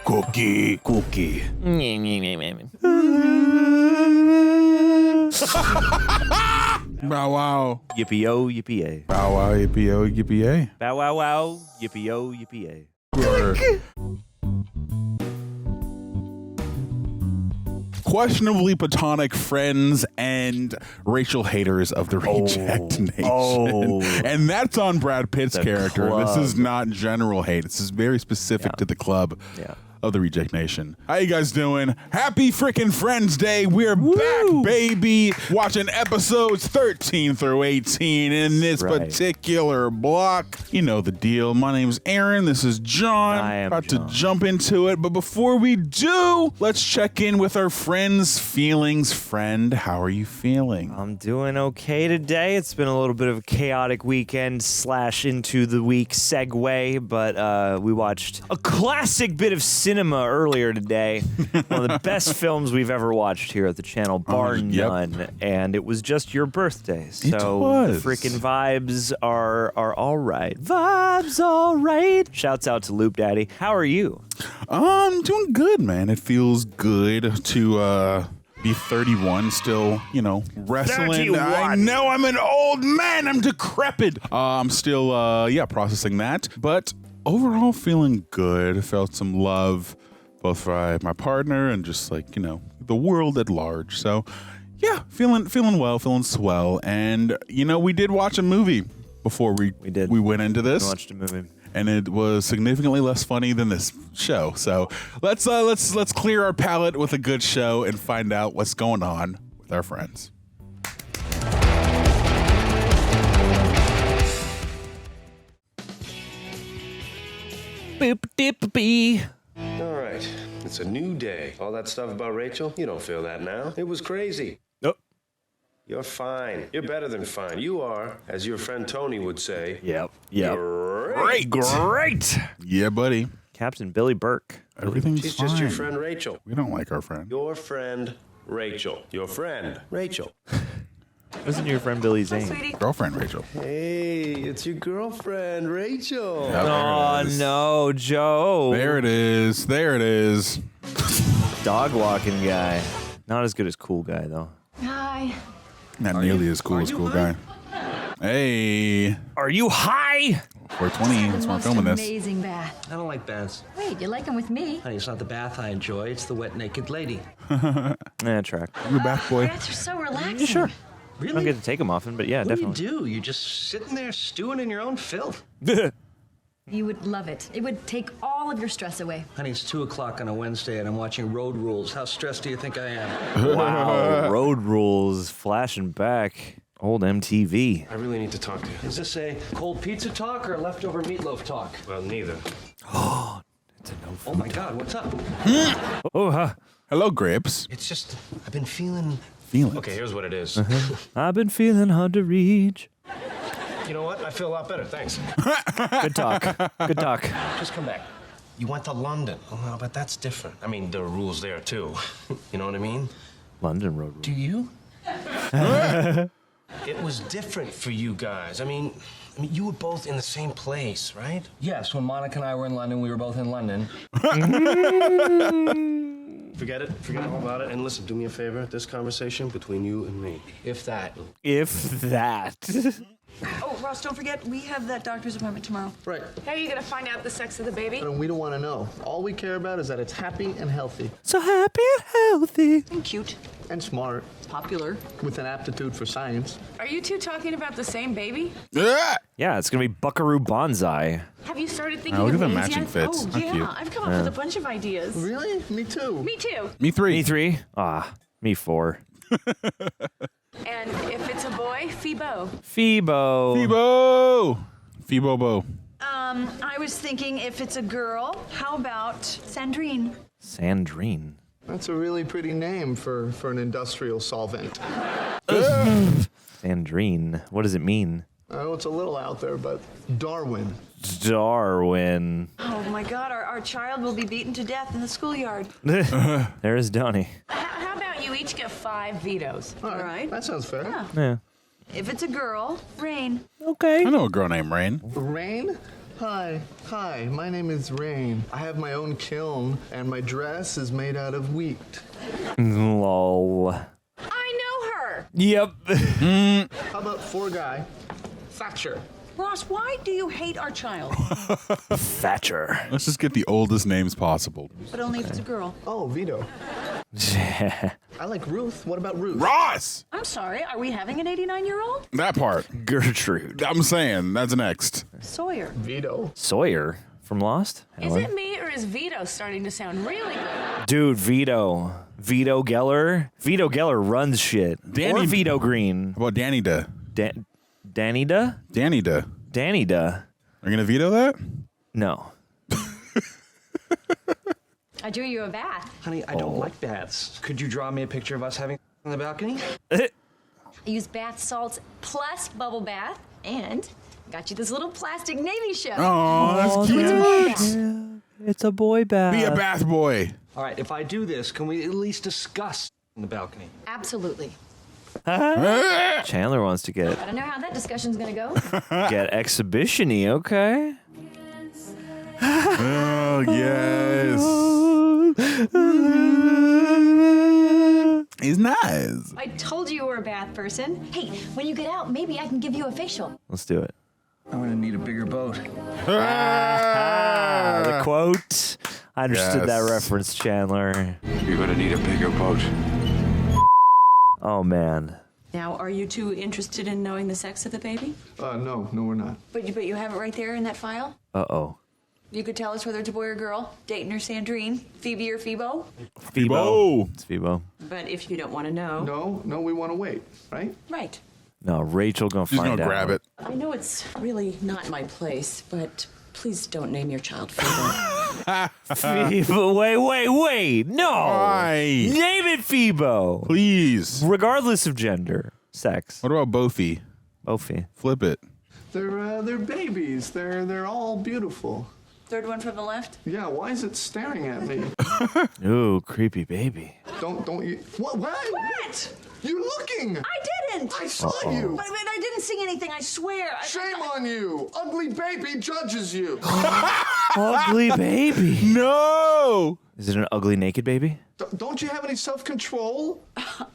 Cookie. Cookie. Bow wow. Yippee-o, yippee-a. Bow wow, yippee-o, yippee-a. Bow wow wow, yippee-o, yippee-a. Questionably platonic friends and racial haters of the Reject Nation. And that's on Brad Pitt's character. Club. This is not general hate. This is very specific to the club of the Reject Nation. How you guys doing? Happy freaking Friends Day. We're back, baby. Watching episodes 13 through 18 in this particular block. You know the deal. My name's Aaron. This is John. I am About John. to jump into it. But before we do, let's check in with our friends' feelings. Friend, how are you feeling? I'm doing okay today. It's been a little bit of a chaotic weekend / into the week segue, but we watched a classic bit of cinema earlier today. One of the best films we've ever watched here at the channel, bar none. And it was just your birthday. So the freaking vibes are all right. Vibes all right. Shouts out to Loop Daddy. How are you? I'm doing good, man. It feels good to be 31, still, you know, wrestling. 31. I know I'm an old man. I'm decrepit. I'm still, processing that. But overall, feeling good. Felt some love, both for my partner and just like, you know, the world at large. So, yeah, feeling well, feeling swell. And, you know, we did watch a movie before we went into this. We watched a movie. And it was significantly less funny than this show. So let's clear our palate with a good show and find out what's going on with our friends. Boop dip bee. All right, it's a new day. All that stuff about Rachel, you don't feel that now. It was crazy. Nope. You're fine. You're better than fine. You are, as your friend Tony would say. Yep. Great. Yeah, buddy. Captain Billy Burke. Everything's She's fine. just your friend Rachel. We don't like our friend. Your friend Rachel. Your friend Rachel. Wasn't your friend Billy Zane? Girlfriend Rachel. Hey, it's your girlfriend Rachel. Yep, Oh no, Joe. There it is. Dog walking guy. Not as good as cool guy though. Hi. Not nearly as cool as cool guy. Hey. Are you high? 420. That's why I'm filming this. Amazing bath. I don't like baths. Wait, you like them with me? Honey, it's not the bath I enjoy, it's the wet naked lady. Track. You back, boy. Baths are so relaxing. Yeah, sure. Really? I don't get to take them often, but yeah, What definitely. do you do? You're just sitting there stewing in your own filth. You would love it. It would take all of your stress away. Honey, it's 2 o'clock on a Wednesday and I'm watching Road Rules. How stressed do you think I am? Wow. Road Rules flashing back. Old MTV. I really need to talk to you. Is this a cold pizza talk or leftover meatloaf talk? Well, neither. It's a no. Oh my God, what's up? Hello, Grapes. It's just, I've been feeling... Feeling. Okay, here's what it is. I've been feeling hard to reach. You know what? I feel a lot better, thanks. Good talk. Good talk. Just come back. You went to London. Oh, but that's different. I mean, there are rules there, too. You know what I mean? London Road Rules. Do you? It was different for you guys. I mean, you were both in the same place, right? Yes, when Monica and I were in London, we were both in London. Forget it. Forget all about it. And listen, do me a favor. This conversation between you and me. If that. If that. Oh, Ross, don't forget, we have that doctor's appointment tomorrow. Right. How are you going to find out the sex of the baby? And we don't want to know. All we care about is that it's happy and healthy. So happy and healthy. And cute. And smart. Popular. With an aptitude for science. Are you two talking about the same baby? Yeah, it's going to be Buckaroo Banzai. Have you started thinking look of at the names matching yet? fits. Oh, How yeah. cute. I've come up with a bunch of ideas. Really? Me too. Me too. Me 3. Me 3. Me 4. And if it's a boy, Phoebo. Phoebo. Phoebo. I was thinking if it's a girl, how about Sandrine? Sandrine. That's a really pretty name for an industrial solvent. Sandrine. What does it mean? Oh, it's a little out there, but Darwin. Darwin. Oh, my God, our child will be beaten to death in the schoolyard. There is Donnie. How about you each get 5 vetoes? All right. That sounds fair. Yeah. Yeah. If it's a girl, Rain. Okay. I know a girl named Rain. Rain? Hi, my name is Rain. I have my own kiln, and my dress is made out of wheat. Lol. I know her. Yep. How about four guy? Thatcher. Ross, why do you hate our child? Thatcher. Let's just get the oldest names possible. But only if it's a girl. Oh, Vito. I like Ruth. What about Ruth? Ross! I'm sorry, are we having an 89-year-old? That part. Gertrude. I'm saying, that's next. Sawyer. Vito. Sawyer from Lost? Is it me or is Vito starting to sound really good? Dude, Vito. Vito Geller. Vito Geller runs shit. Danny- Or Vito Green. How about Danny Da? Danny Da? Danny Da. Danny Da. Are you gonna veto that? No. I drew you a bath. Honey, I don't like baths. Could you draw me a picture of us having on the balcony? I used bath salts plus bubble bath and got you this little plastic Navy shell. Oh, that's cute. It's a boy bath. It's a boy bath. Be a bath boy. All right, if I do this, can we at least discuss on the balcony? Absolutely. Chandler wants to get I don't know how that discussion's gonna go. exhibition-y, okay? Oh, yes. He's nice. I told you were a bath person. Hey, when you get out, maybe I can give you a facial. Let's do it. I'm gonna need a bigger boat. The quote. I understood that Yes. reference, Chandler. You're gonna need a bigger boat. Oh, man. Now, are you two interested in knowing the sex of the baby? No, we're not. But you have it right there in that file? Uh-oh. You could tell us whether it's a boy or girl, Dayton or Sandrine, Phoebe or Phoebo. Phoebo. It's Phoebo. But if you don't want to know. No, we want to wait, right? Right. No, Rachel gonna She's find gonna out. grab it. I know it's really not my place, but please don't name your child Phoebe. Phoebo, wait. No. Why? Name it Phoebo. Please. Regardless of gender, sex. What about Bofi? Bofi. Flip it. They're babies. They're all beautiful. Third one from the left. Yeah, why is it staring at me? Ooh, creepy baby. Don't you? What? What? You're looking. I didn't. I saw you. But I didn't see anything, I swear. Shame on you. Ugly baby judges you. Ugly baby. No. Is it an ugly naked baby? Don't you have any self-control?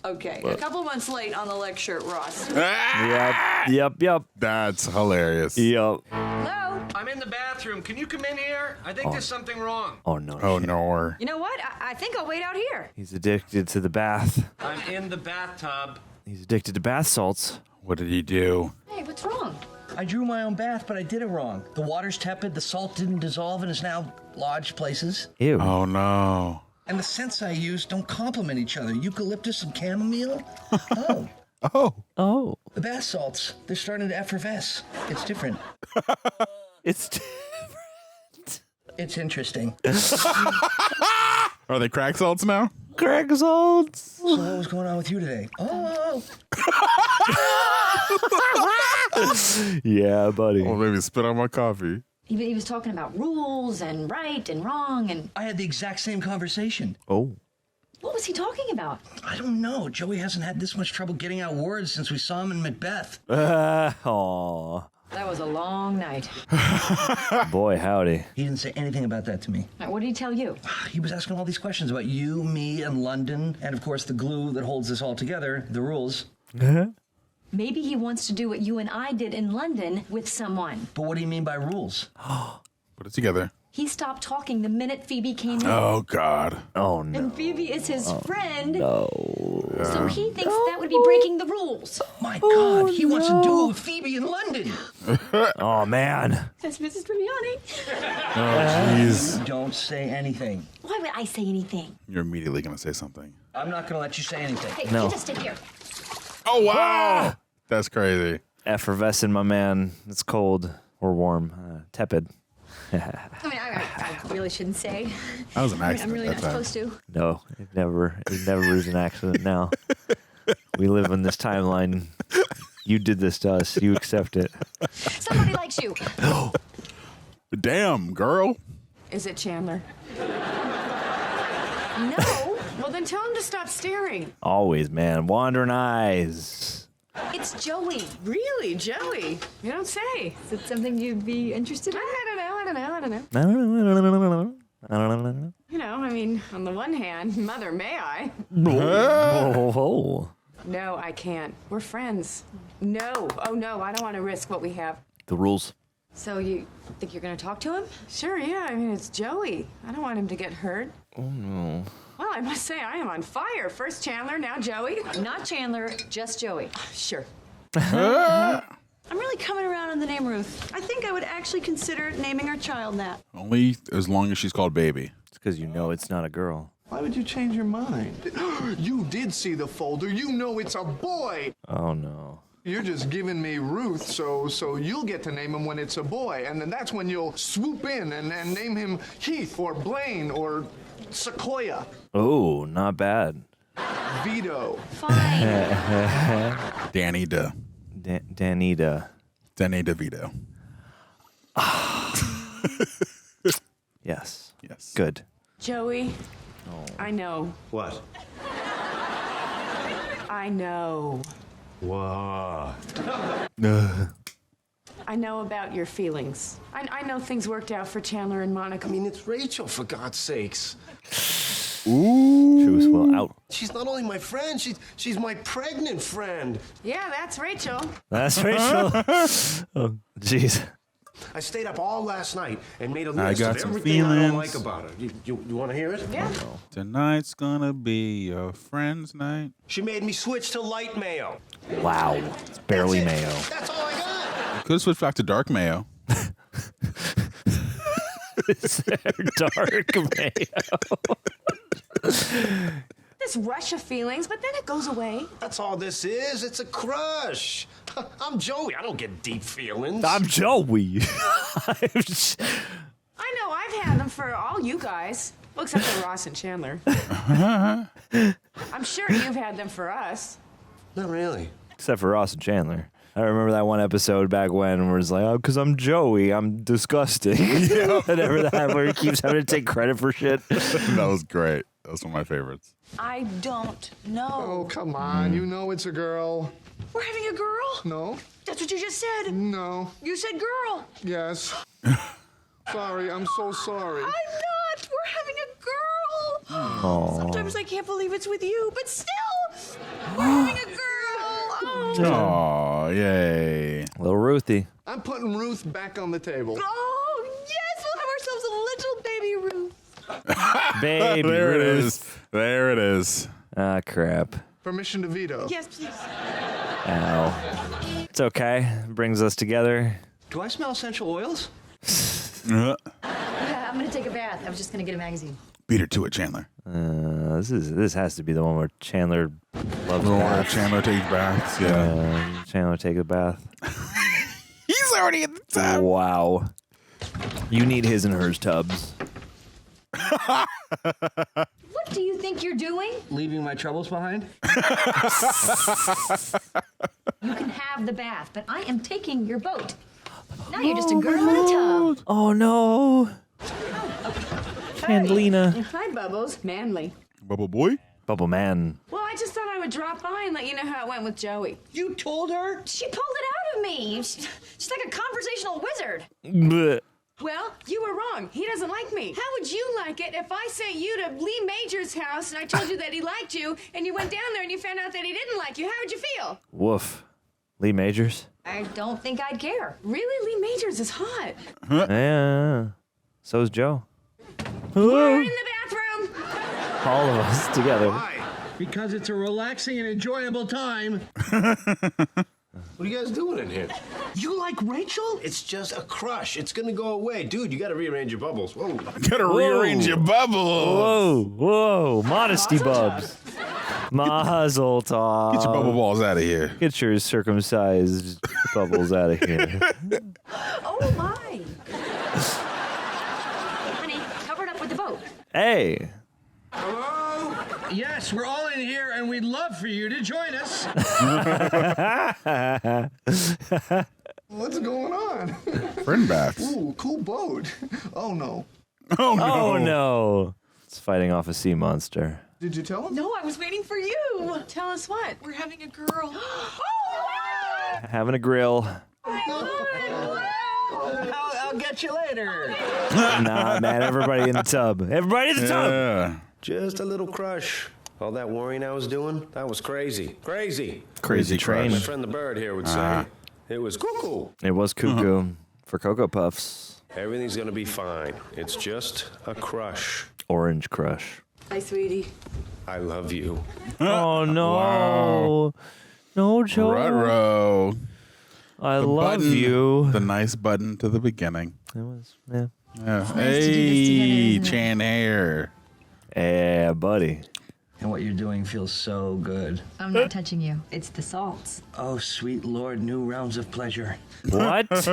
Okay, a couple months late on the lecture, Ross. Yep. That's hilarious. Yep. Hello? I'm in the bathroom. Can you come in here? I think there's something wrong. Oh, no. Oh, shit. no. You know what? I think I'll wait out here. He's addicted to the bath. I'm in the bathtub. He's addicted to bath salts. What did he do? Hey, what's wrong? I drew my own bath, but I did it wrong. The water's tepid, the salt didn't dissolve, and is now lodged places. Ew. Oh, no. And the scents I use don't complement each other. Eucalyptus and chamomile? Oh. Oh. The bath salts, they're starting to effervesce. It's different. It's It's interesting. Are they crack salts now? crack salts. So what was going on with you today? Oh. Yeah, buddy. Or maybe spit on my coffee. He was talking about rules and right and wrong and I had the exact same conversation. Oh. what was he talking about? I don't know. Joey hasn't had this much trouble getting out words since we saw him in Macbeth. Aw. That was a long night. Boy, howdy. He didn't say anything about that to me. Now, what did he tell you? He was asking all these questions about you, me, and London, and of course the glue that holds this all together, the rules. Maybe he wants to do what you and I did in London with someone. But what do you mean by rules? Put it together. He stopped talking the minute Phoebe came in. Oh, God. Oh, no. And Phoebe is his friend. No. So he thinks that would be breaking the rules. My God, he wants to do it with Phoebe in London. Oh, man. That's Mrs. Tribbiani. Oh, jeez. Don't say anything. Why would I say anything? You're immediately going to say something. I'm not going to let you say anything. Hey, No. you just sit here. Oh, wow. That's crazy. Effervescent, my man. It's cold or warm. Tepid. I mean, I really shouldn't say. That was an accident. I'm really that not time. supposed to. No, it never is an accident now. We live in this timeline. You did this to us. You accept it. Somebody likes you. Damn, girl. Is it Chandler? No, Well, then tell him to stop staring. Always, man. Wandering eyes. it's Joey. Really, Joey? You don't say. Is it something you'd be interested in? I don't don't know. I don't know. You know, I mean, on the one hand, Mother, may I? Oh. No, I can't. We're friends. No. Oh, no, I don't want to risk what we have. The rules. So you think you're gonna talk to him? Sure, yeah, I mean, it's Joey. I don't want him to get hurt. Oh, no. Well, I must say, I am on fire. First Chandler, now Joey. Not Chandler, just Joey. Sure. I'm really coming around on the name Ruth. I think I would actually consider naming our child that. Only as long as she's called baby. It's because you know it's not a girl. Why would you change your mind? You did see the folder. You know it's a boy. Oh, no. You're just giving me Ruth, so you'll get to name him when it's a boy, and then that's when you'll swoop in and name him Heath or Blaine or Sequoia. Oh, not bad. Vito. Fine. Danny Danita. Danny DeVito. Yes. Yes. Good. Joey, I know. What? I know. What? I know about your feelings. I know things worked out for Chandler and Monica. I mean, it's Rachel, for God's sakes. Truth will out. She's not only my friend, she's my pregnant friend. Yeah, that's Rachel. That's Rachel. Oh, jeez. I stayed up all last night and made a I list got of some everything I don't feelings. like about her. You want to hear it? Yeah. Tonight's gonna be your friend's night. She made me switch to light mayo. Wow. It's barely That's it. mayo. That's all I got. Could have switched back to dark mayo. Dark mayo. This rush of feelings, but then it goes away. That's all this is. It's a crush. I'm Joey. I don't get deep feelings. I'm Joey. I know I've had them for all you guys. Well, except for Ross and Chandler. I'm sure you've had them for us. Not really. Except for Ross and Chandler. I remember that one episode back when where it's like, oh, because I'm Joey, I'm disgusting. Whatever that, where he keeps having to take credit for shit. That was great. That was one of my favorites. I don't know. Oh, come on. You know it's a girl. We're having a girl? No? That's what you just said. No. You said girl. Yes. Sorry. I'm so sorry. I'm not. We're having a girl. Oh. Sometimes I can't believe it's with you, but still, we're having a girl. Oh. Oh, yay. Little Ruthie. I'm putting Ruth back on the table. Oh, yes, we'll have ourselves a little baby Ruth. Baby There it Ruth. is. There it is. Ah, crap. Permission to veto. Yes, please. Ow. It's okay. It brings us together. Do I smell essential oils? Uh, Yeah, I'm gonna take a bath. I was just gonna get a magazine. Beat her to it, Chandler. This has to be the one where Chandler loves The one where baths. Chandler takes baths. Yeah. Chandler take a bath. He's already in the tub. Wow. You need his and hers tubs. What do you think you're doing? Leaving my troubles behind? You can have the bath, but I am taking your boat. Now you're just a girl in a tub. Oh no. Chandlina. Hi, Bubbles. Manly. Bubble boy? Bubble man. Well, I just thought I would drop by and let you know how it went with Joey. You told her? She pulled it out of me. She's like a conversational wizard. Blech. Well, you were wrong. He doesn't like me. How would you like it if I sent you to Lee Major's house and I told you that he liked you and you went down there and you found out that he didn't like you? How would you feel? Woof. Lee Majors? I don't think I'd care. Really? Lee Majors is hot. Yeah. So's Joe. We're in the bathroom. All of us together. Why? Because it's a relaxing and enjoyable time. What are you guys doing in here? You like Rachel? It's just a crush. It's gonna go away. Dude, you gotta rearrange your bubbles. Whoa. Gotta rearrange your bubble. Whoa, whoa. Modesty bubs. Mazel tov. Get your bubble balls out of here. Get your circumcised bubbles out of here. Oh my. Honey, cover it up with the boat. Hey. Yes, we're all in here, and we'd love for you to join us. What's going on? Friend baths. Ooh, cool boat. Oh, no. Oh, no. Oh no. It's fighting off a sea monster. Did you tell him? No, I was waiting for you. Tell us what? We're having a girl. Oh, Having a grill. my God. How I'll get you later. Nah, man, everybody in the tub. Everybody in the tub. Yeah. Just a little crush. All that worrying I was doing, that was crazy. Crazy. Crazy train. My friend the bird here would say, it was cuckoo. It was cuckoo for Cocoa Puffs. Everything's gonna be fine. It's just a crush. Orange Crush. Hi, sweetie. I love you. Oh, no. Wow. No, Joe. Ruh-roh. I The love button, you. The nice button to the beginning. It was, yeah. Yeah. to do this Hey, together, isn't it? Chan Air. Yeah, buddy. And what you're doing feels so good. I'm not touching you. It's the salts. Oh, sweet Lord, new rounds of pleasure. What? What's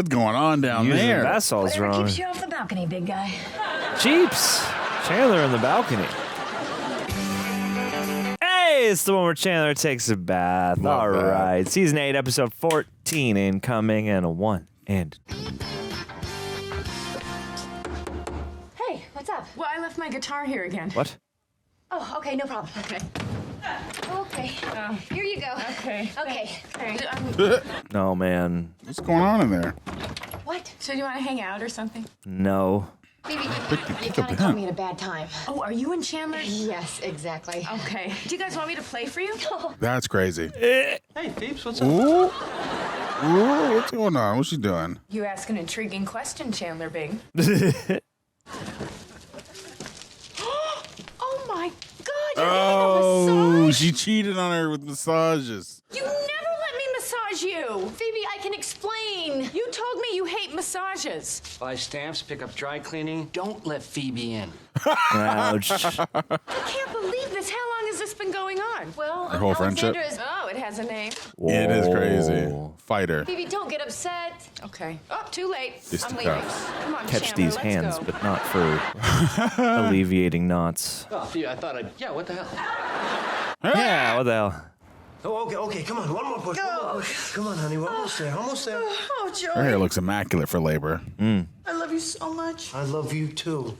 going on down Using there? bath salts Whatever wrong. keeps you off the balcony, big guy. Jeeps. Chandler in the balcony. Hey, it's the one where Chandler takes a bath. Love All that. right. Season 8, episode 14 incoming, and a 1 and Hey, what's up? Well, I left my guitar here again. what? Oh, okay, no problem. Okay. Okay. Here you go. Okay. Okay. Okay. Oh, man. What's going on in there? What? So do you want to hang out or something? No. Baby, you pick kind up of the caught hint. me at a bad time. Oh, are you and Chandler? Yes, exactly. Okay. Do you guys want me to play for you? That's crazy. Hey, Peeps, what's up? Ooh. Ooh, what's going on? What's she doing? You ask an intriguing question, Chandler Bing. Oh my God! You're Oh, getting a massage? she cheated on her with massages. You never let me massage you. Phoebe, I can explain. You told me you hate massages. Buy stamps, pick up dry cleaning. Don't let Phoebe in. Ouch. I can't believe this. How long has this been going on? Well, Her whole friendship? Alexander is... Oh, it has a name. It is crazy. Whoa. Fighter. Phoebe, don't get upset. Okay. Oh, too late. Just I'm the leaving. cuffs. Come on, Catch Chandler, these let's hands, go. but not for alleviating knots. Oh, yeah, I thought yeah, what the hell? Yeah, what the hell? Oh, okay, come on, one more push, one more push. Come on, honey, we're almost there, almost there. Oh, Joey, Her hair looks immaculate for labor. I love you so much. I love you too.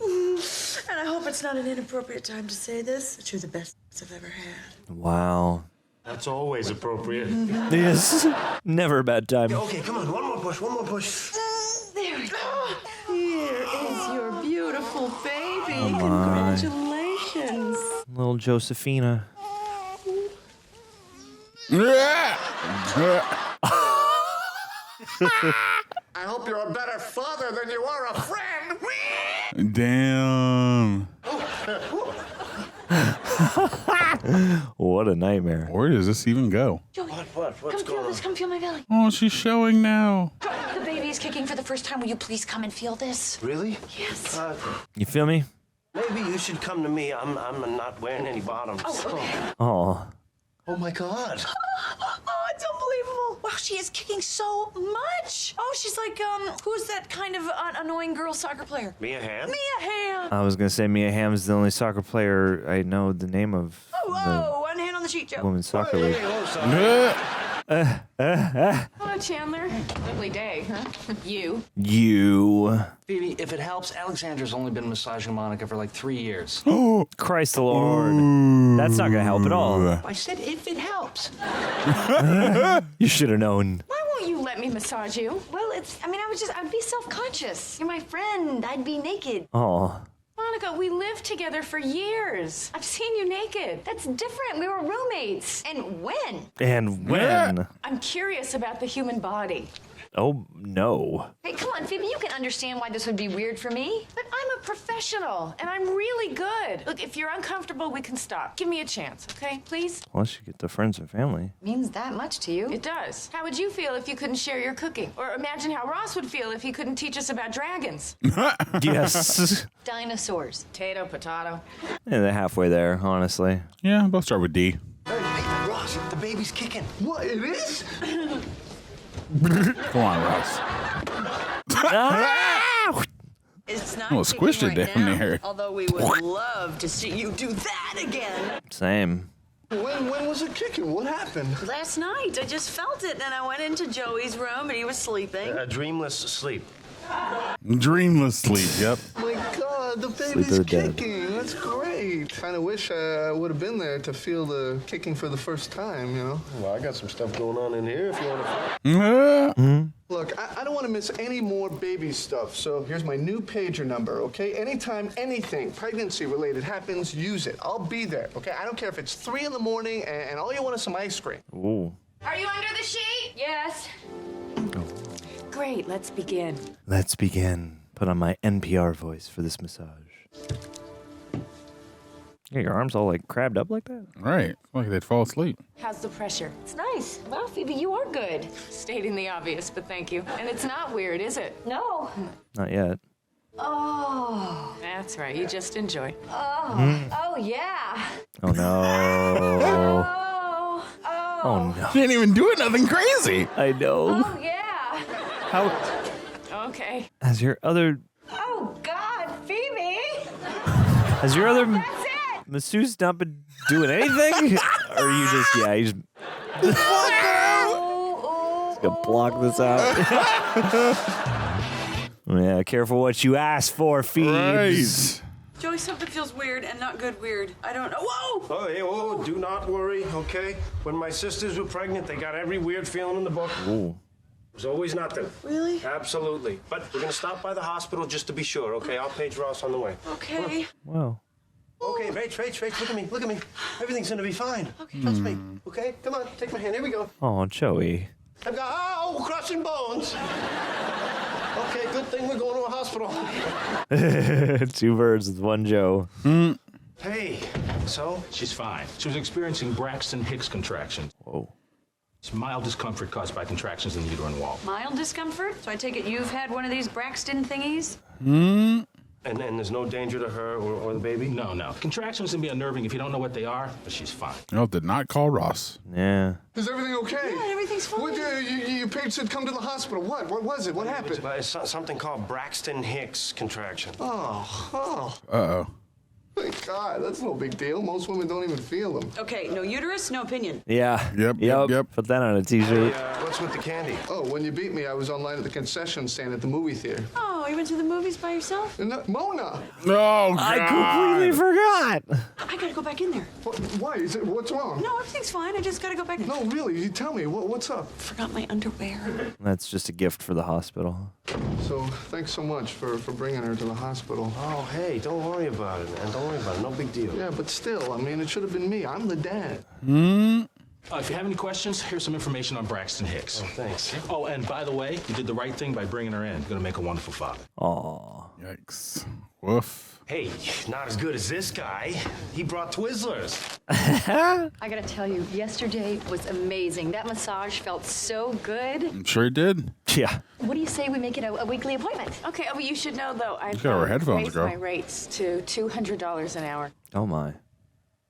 And I hope it's not an inappropriate time to say this, but you're the best I've ever had. Wow. That's always appropriate. Yes. Never a bad time. Okay, come on, one more push, one more push. There we go. Here is your beautiful baby. my. Congratulations. Little Josephina. I hope you're a better father than you are a friend. Damn. What a nightmare. Where does this even go? Joey, What's come feel going this. Come feel my belly. Oh, she's showing now. The baby is kicking for the first time. Will you please come and feel this? Really? Yes. You feel me? Maybe you should come to me. I'm not wearing any bottoms. Oh. Oh my God. Oh, it's unbelievable. Wow, she is kicking so much. Oh, she's like, who's that kind of annoying girl soccer player? Mia Hamm? Mia Hamm. I was going to say Mia Hamm's the only soccer player I know the name of. Whoa, one hand on the sheet, The Joe. women's soccer league. Hello, Chandler. Lovely day, huh? You. You. Phoebe, if it helps, Alexander's only been massaging Monica for like 3 years. Christ the Lord. That's not going to help at all. I said if it helps. You should have known. Why won't you let me massage you? Well, I'd be self-conscious. You're my friend. I'd be naked. Oh. Monica, we lived together for years. I've seen you naked. That's different. We were roommates. And when? And when? I'm curious about the human body. Oh, no. Hey, come on, Phoebe. You can understand why this would be weird for me. But I'm a professional, and I'm really good. Look, if you're uncomfortable, we can stop. Give me a chance, okay? Please? Plus, you get the friends and family. Means that much to you. It does. How would you feel if you couldn't share your cooking? Or imagine how Ross would feel if he couldn't teach us about dragons. Yes. Dinosaurs. Potato, potato. Yeah, they're halfway there, honestly. Yeah, both start with D. Hey, Ross, the baby's kicking. What, it is? Come on, Ross. It's not Oh, squished kicking it right down now, there. Although we would love to see you do that again. Same. When was it kicking? What happened? Last night, I just felt it, and I went into Joey's room, and he was sleeping. A dreamless sleep. Dreamless sleep, yep. My God, the Sleep baby's of the dead. kicking. That's great. Kind of wish I would have been there to feel the kicking for the first time, you know? Well, I got some stuff going on in here if you want to. Look, I don't want to miss any more baby stuff, so here's my new pager number, okay? Anytime anything pregnancy-related happens, use it. I'll be there, okay? I don't care if it's 3 in the morning and all you want is some ice cream. Ooh. Are you under the sheet? Yes. Great, let's begin. Let's begin. Put on my NPR voice for this massage. Yeah, your arms all like crabbed up like that? Right. Like they'd fall asleep. How's the pressure? It's nice. Wow, Phoebe, you are good. Stating the obvious, but thank you. And it's not weird, is it? No. Not yet. Oh. That's right, you just enjoy. Oh, yeah. Oh no. Oh. Oh. Oh no. She ain't even doing nothing crazy. I know. Oh, yeah. How Okay. has your other Oh, God, Phoebe. has your other That's it. masseuse not been doing anything? Or you just you just gonna block this out? Yeah, careful what you ask for, Phoebes. Right. Joey, something feels weird and not good weird. I don't know. Whoa! Oh, hey, whoa, do not worry, okay? When my sisters were pregnant, they got every weird feeling in the book. Ooh. There's always nothing. Really? Absolutely. But we're gonna stop by the hospital just to be sure, okay? I'll page Ross on the way. Okay. Wow. Okay, Rach, look at me. Everything's gonna be fine. Okay, trust me. Okay, come on, take my hand. Here we go. Oh, Joey. I've got crushing bones. Okay, good thing we're going to a hospital. 2 birds with 1 Joe. Hey, so? She's fine. She was experiencing Braxton Hicks contractions. Whoa. It's mild discomfort caused by contractions in the uterine wall. Mild discomfort? So I take it you've had one of these Braxton thingies? And there's no danger to her or the baby? No. Contractions can be unnerving if you don't know what they are, but she's fine. No, did not call Ross. Yeah. Is everything okay? Yeah, everything's fine. What, your page said come to the hospital. What was it? What happened? It's something called Braxton Hicks contraction. Oh. Uh-oh. Thank God, that's no big deal. Most women don't even feel them. Okay, no uterus, no opinion. Yeah. Yep. Put that on a t-shirt. What's with the candy? Oh, when you beat me, I was online at the concession stand at the movie theater. Oh, you went to the movies by yourself? Mona! Oh, God. I completely forgot. I gotta go back in there. Why? What's wrong? No, everything's fine. I just gotta go back. No, really, you tell me. What's up? Forgot my underwear. That's just a gift for the hospital. So, thanks so much for bringing her to the hospital. Oh, hey, don't worry about it, man. Don't worry about it. No big deal. Yeah, but still, I mean, it should have been me. I'm the dad. If you have any questions, here's some information on Braxton Hicks. Oh, thanks. Oh, and by the way, you did the right thing by bringing her in. You're gonna make a wonderful father. Aw. Yikes. Woof. Hey, not as good as this guy. He brought Twizzlers. I gotta tell you, yesterday was amazing. That massage felt so good. I'm sure it did. Yeah. What do you say we make it a weekly appointment? Okay, well, you should know, though, I've got our headphones, raised girl. my rates to $200 an hour. Oh my.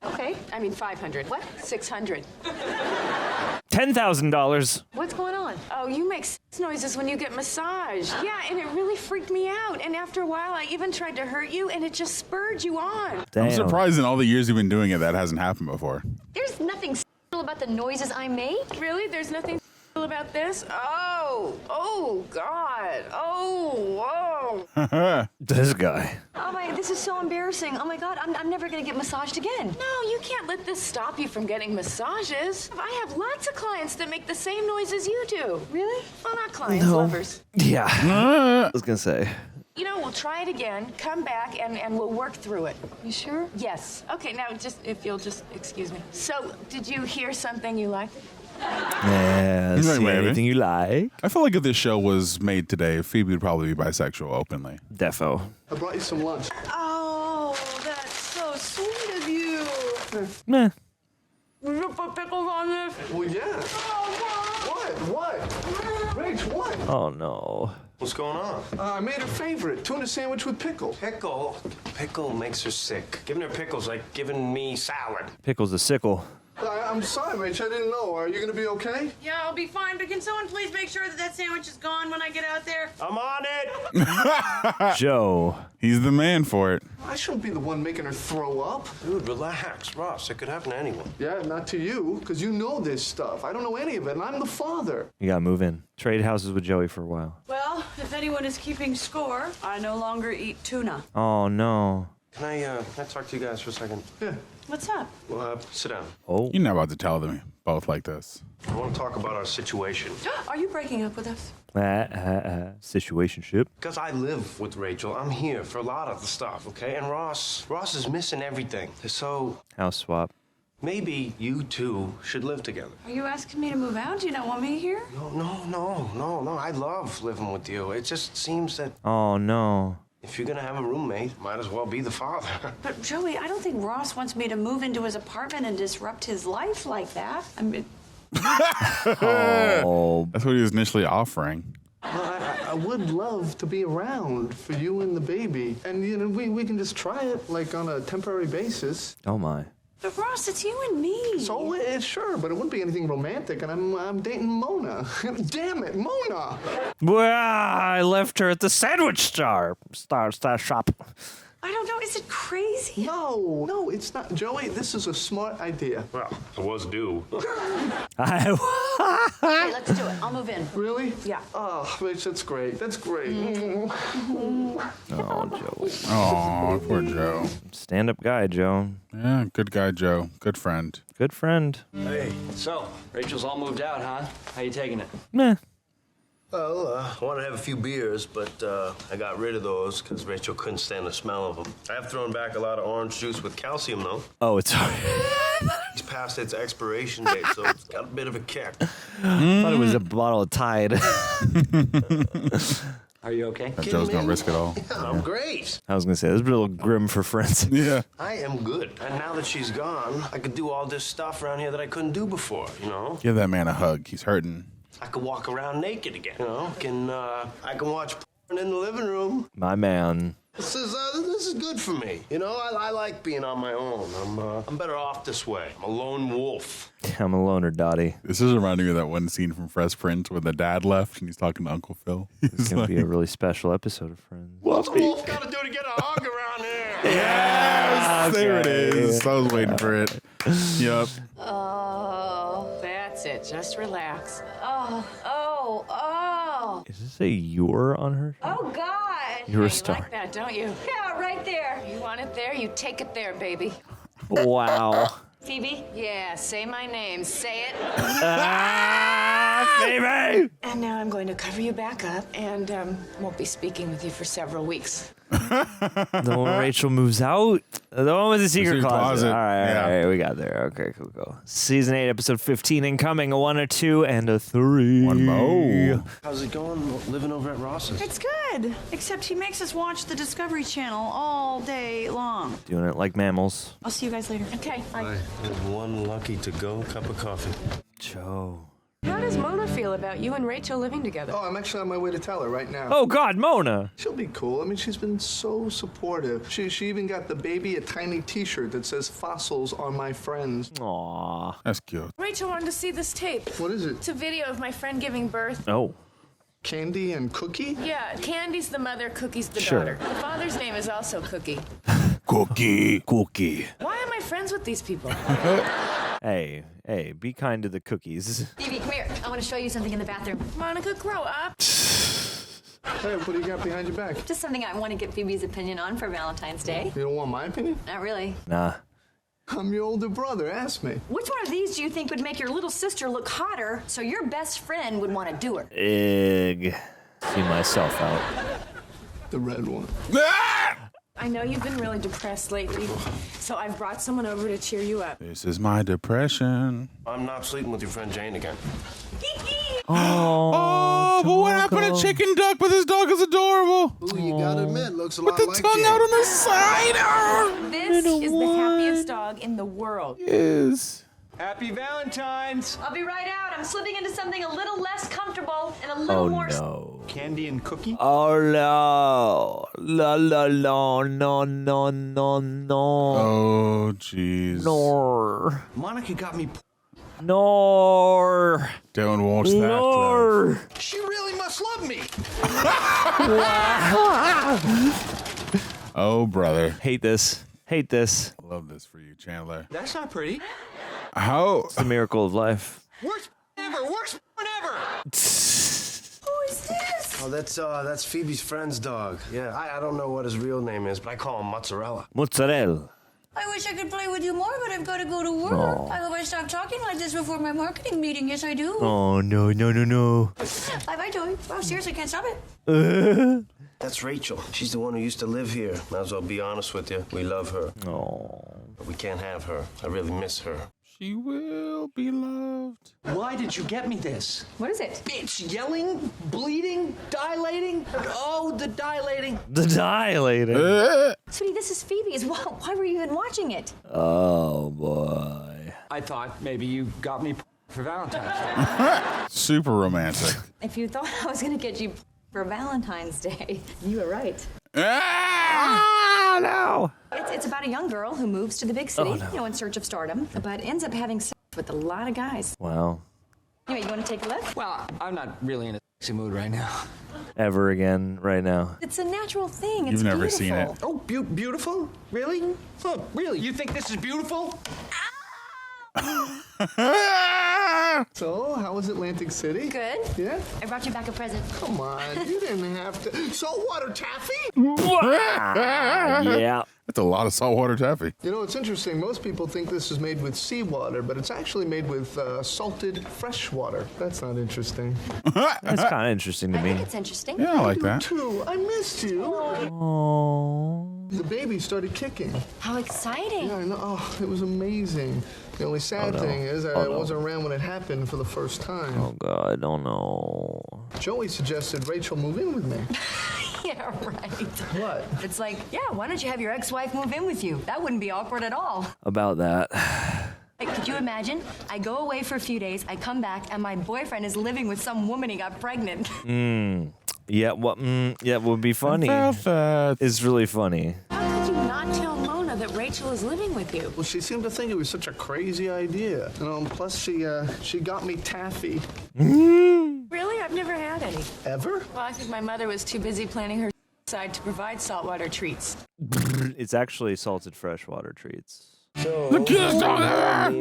Okay. I mean, 500. What? 600. $10,000. What's going on? Oh, you make noises when you get massaged. Yeah, and it really freaked me out. And after a while, I even tried to hurt you, and it just spurred you on. Damn. I'm surprised in all the years you've been doing it that hasn't happened before. There's nothing about the noises I make. Really? There's nothing about this? Oh, God. Oh, whoa. This guy. Oh my, this is so embarrassing. Oh my God, I'm never gonna get massaged again. No, you can't let this stop you from getting massages. I have lots of clients that make the same noises you do. Really? Well, not clients, No. lovers. Yeah. I was gonna say. You know, we'll try it again, come back, and we'll work through it. You sure? Yes. Okay, now if you'll just excuse me. So, did you hear something you liked? Yeah. Right, See maybe. anything you like? I feel like if this show was made today, Phoebe would probably be bisexual openly. Defo. I brought you some lunch. Oh, that's so sweet of you. Meh. Will you put pickles on this? Well, yeah. What? Rach, what? Oh no. What's going on? I made her favorite, tuna sandwich with pickle. Pickle? Pickle makes her sick. Giving her pickles like giving me salad. Pickle's a sickle. I'm sorry, Rach, I didn't know. Are you gonna be okay? Yeah, I'll be fine, but can someone please make sure that sandwich is gone when I get out there? I'm on it! Joe. He's the man for it. I shouldn't be the one making her throw up. Dude, relax. Ross, it could happen to anyone. Yeah, not to you, because you know this stuff. I don't know any of it, and I'm the father. You gotta move in. Trade houses with Joey for a while. Well, if anyone is keeping score, I no longer eat tuna. Oh no. Can I talk to you guys for a second? Yeah. What's up? Well, sit down. Oh. You're not about to tell them both like this. I want to talk about our situation. Are you breaking up with us? Situationship. Because I live with Rachel. I'm here for a lot of the stuff, okay? And Ross is missing everything. So House swap. maybe you two should live together. Are you asking me to move out? Do you not want me here? No. I love living with you. It just seems that Oh, no. if you're going to have a roommate, might as well be the father. But Joey, I don't think Ross wants me to move into his apartment and disrupt his life like that. I mean, Oh. That's what he was initially offering. I would love to be around for you and the baby. And, you know, we can just try it, like, on a temporary basis. Oh, my. but Ross, it's you and me. So, sure, but it wouldn't be anything romantic, and I'm dating Mona. Damn it, Mona! Well, I left her at the sandwich star shop. I don't know. Is it crazy? No, it's not. Joey, this is a smart idea. Well, I was due. Hey, let's do it. I'll move in. Really? Yeah. Oh, Rach, that's great. That's great. Oh, Joe. Oh, poor Joe. Stand-up guy, Joe. Yeah, good guy, Joe. Good friend. Good friend. Hey, so, Rachel's all moved out, huh? How you taking it? Meh. Well, I wanted to have a few beers, but I got rid of those because Rachel couldn't stand the smell of them. I have thrown back a lot of orange juice with calcium, though. Oh, it's It's past its expiration date, so it's got a bit of a kick. I thought it was a bottle of Tide. Are you okay? That Joe's gonna risk it all. Yeah, I'm great. I was gonna say, this is a little grim for friends. Yeah. I am good. And now that she's gone, I could do all this stuff around here that I couldn't do before, you know? Give that man a hug. He's hurting. I could walk around naked again, you know? I can watch porn in the living room. My man. This is good for me. You know, I like being on my own. I'm better off this way. I'm a lone wolf. I'm a loner, Dottie. This is reminding me of that one scene from Fresh Prince where the dad left and he's talking to Uncle Phil. It's gonna be a really special episode of Friends. What's a wolf got to do to get a hug around here? Yes! There it is. I was waiting for it. Yep. Oh, that's it. Just relax. Oh. Is this a you're on her? Oh, God. You're You a star. like that, don't you? Yeah, right there. You want it there? You take it there, baby. Wow. Phoebe? Yeah, say my name. Say it. Baby! And now I'm going to cover you back up and won't be speaking with you for several weeks. The one where Rachel moves out? The one with the secret closet. All right, we got there. Okay, cool. Season 8, episode 15 incoming. A 1, a 2, and a 3. One more. How's it going living over at Ross's? It's good. Except he makes us watch the Discovery Channel all day long. Doing it like mammals. I'll see you guys later. Okay, bye. And one lucky to go cup of coffee. Joe. How does Mona feel about you and Rachel living together? Oh, I'm actually on my way to tell her right now. Oh, God, Mona. She'll be cool. I mean, she's been so supportive. She even got the baby a tiny T-shirt that says "Fossils are my friends." Aw. That's cute. Rachel wanted to see this tape. What is it? It's a video of my friend giving birth. Oh. Candy and Cookie? Yeah, Candy's the mother, Cookie's the Sure. daughter. The father's name is also Cookie. Cookie. Why am I friends with these people? Hey, be kind to the cookies. Phoebe, come here. I want to show you something in the bathroom. Monica, grow up. Hey, what do you got behind your back? Just something I want to get Phoebe's opinion on for Valentine's Day. You don't want my opinion? Not really. Nah. I'm your older brother. Ask me. Which one of these do you think would make your little sister look hotter so your best friend would want to do her? Egg. See myself out. The red one. I know you've been really depressed lately, so I've brought someone over to cheer you up. This is my depression. I'm not sleeping with your friend Jane again. Oh, but what happened to Chicken Duck? But this dog is adorable. Ooh, you gotta admit, looks a With lot the like tongue Jane. out on the side. This is the happiest dog in the world. Is. Happy Valentine's! I'll be right out. I'm slipping into something a little less comfortable and a little more... No. Candy and cookie? Oh, no. No. Oh, jeez. Nor. Monica got me. Nor. Don't watch that. Love. She really must love me. Oh, brother. Hate this. I love this for you, Chandler. That's not pretty. How? It's the miracle of life. Worst ever! Worst ever! Who is this? Oh, that's Phoebe's friend's dog. Yeah, I don't know what his real name is, but I call him Mozzarella. Mozzarella. I wish I could play with you more, but I've got to go to work. I hope I stop talking like this before my marketing meeting. Yes, I do. Oh, no. Bye-bye, Joey. Wow, seriously, can't stop it. That's Rachel. She's the one who used to live here. Might as well be honest with you. We love her. Oh. But we can't have her. I really miss her. She will be loved. Why did you get me this? What is it? It's yelling, bleeding, dilating. Oh, the dilating. The dilating. Sweetie, this is Phoebe's. Why were you even watching it? Oh, boy. I thought maybe you got me for Valentine's Day. Super romantic. If you thought I was going to get you for Valentine's Day, you were right. Oh, no. It's about a young girl who moves to the big city, in search of stardom, but ends up having sex with a lot of guys. Wow. Anyway, you want to take a look? Well, I'm not really in a sexy mood right now. Ever again, right now. It's a natural thing. It's You've never beautiful. seen it. Oh, beautiful? Really? Oh, really? You think this is beautiful? So, how was Atlantic City? Good. Yeah? I brought you back a present. Come on, you didn't have to. Saltwater taffy? Yeah. That's a lot of saltwater taffy. You know, it's interesting. Most people think this is made with seawater, but it's actually made with salted fresh water. That's not interesting. That's kind of interesting to I me. think it's interesting. Yeah, I like that. Too. I missed you. Oh. The baby started kicking. How exciting. Yeah, I know. Oh, it was amazing. The only sad thing is I wasn't around when it happened for the first time. Oh, God. Oh, no. Joey suggested Rachel move in with me. Yeah, right. What? It's like, yeah, why don't you have your ex-wife move in with you? That wouldn't be awkward at all. About that. Like, could you imagine? I go away for a few days, I come back, and my boyfriend is living with some woman he got pregnant. Yeah, what would be funny That. is really funny. How could you not tell Mona that Rachel is living with you? Well, she seemed to think it was such a crazy idea. And plus she got me taffy. Really? I've never had any. Ever? Well, I think my mother was too busy planning her side to provide saltwater treats. It's actually salted freshwater treats. So, me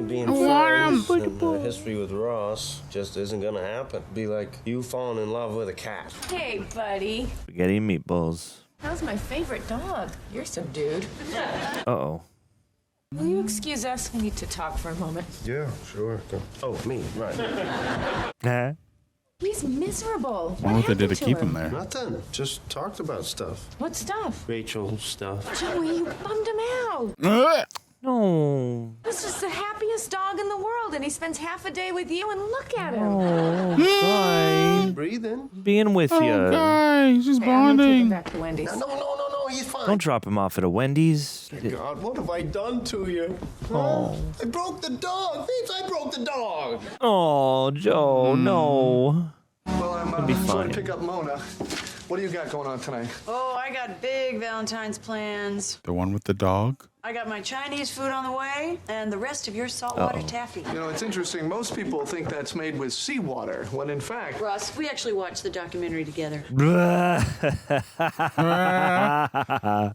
being friends and a history with Ross just isn't gonna happen. Be like you falling in love with a cat. Hey, buddy. Spaghetti and meatballs. How's my favorite dog? You're subdued. Uh-oh. Will you excuse us? We need to talk for a moment. Yeah, sure. Oh, me, right. Huh? He's miserable. I wonder what they did to keep him there. Nothing. Just talked about stuff. What stuff? Rachel stuff. Joey, you bummed him out. No. This is the happiest dog in the world, and he spends half a day with you, and look at him. Oh, bye. Breathing. Being with you. Guys, just Hey, I'm gonna take him bonding. back to Wendy's. No, he's fine. Don't drop him off at a Wendy's. God, what have I done to you? Oh. I broke the dog. Babes, I broke the dog. Oh, Joe, no. Well, I'm be going fine. to pick up Mona. What do you got going on tonight? Oh, I got big Valentine's plans. The one with the dog? I got my Chinese food on the way and the rest of your saltwater taffy. You know, it's interesting. Most people think that's made with seawater, when in fact... Russ, we actually watched the documentary together.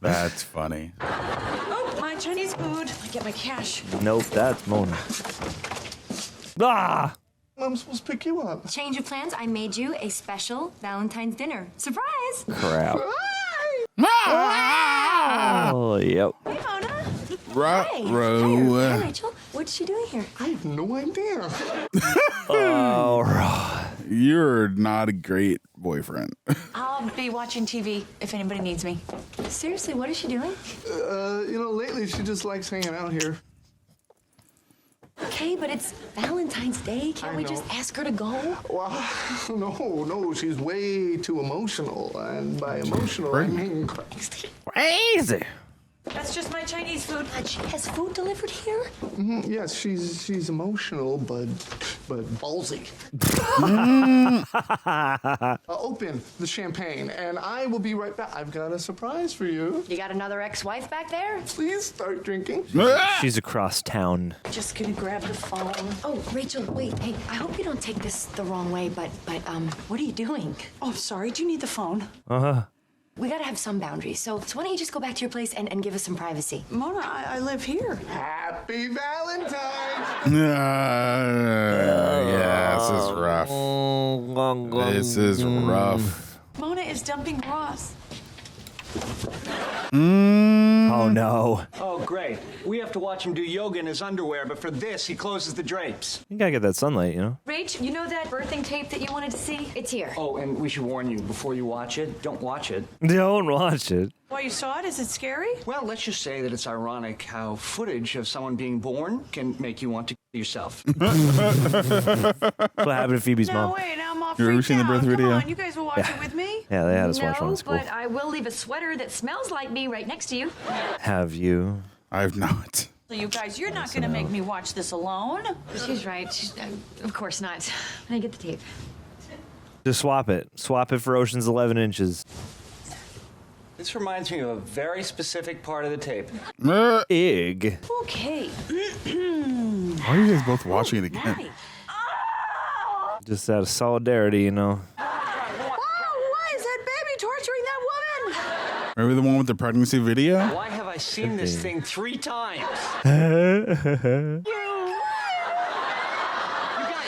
That's funny. Oh, my Chinese food. I get my cash. Nope, that's Mona. Ah! I'm supposed to pick you up. Change of plans, I made you a special Valentine's dinner. Surprise! Crap. Ah! Oh, yep. Hey, Mona. Hey, Row. Rachel. What's she doing here? I have no idea. Oh, You're not a great boyfriend. I'll be watching TV if anybody needs me. Seriously, what is she doing? You know, lately she just likes hanging out here. Okay, but it's Valentine's Day. Can't we just ask her to go? Well, no, she's way too emotional. And by emotional, I mean crazy. crazy. That's just my Chinese food. But she has food delivered here? Yes, she's emotional, but ballsy. Open the champagne, and I will be right back. I've got a surprise for you. You got another ex-wife back there? Please start drinking. She's across town. Just gonna grab the phone. Oh, Rachel, wait. Hey, I hope you don't take this the wrong way, but what are you doing? Oh, sorry. Do you need the phone? Uh-huh. We gotta have some boundaries. So why don't you just go back to your place and give us some privacy? Mona, I live here. Happy Valentine's! Yeah, this is rough. This is rough. Mona, He's dumping Ross. Oh no. Oh, great. We have to watch him do yoga in his underwear, but for this, he closes the drapes. You gotta get that sunlight, you know? Rach, you know that birthing tape that you wanted to see? It's here. Oh, and we should warn you, before you watch it, don't watch it. Don't watch it. Why, you saw it? Is it scary? Well, let's just say that it's ironic how footage of someone being born can make you want to kill yourself. What happened to Phoebe's No, mom? wait, now I'm all You ever freaked seen the out. birth Come video? on, you guys will watch it with me? Yeah, they had us watch one No, in school. but I will leave a sweater that smells like me right next to you. Have you? I've not. So you guys, you're not going to make me watch this alone. She's right. Of course not. When I get the tape. Just swap it. Swap it for Ocean's 11 inches. This reminds me of a very specific part of the tape. Ig. Okay. Why are you guys both watching it again? Just out of solidarity, you know. Why is that baby torturing that woman? Remember the one with the pregnancy video? Why have I seen this thing 3 times?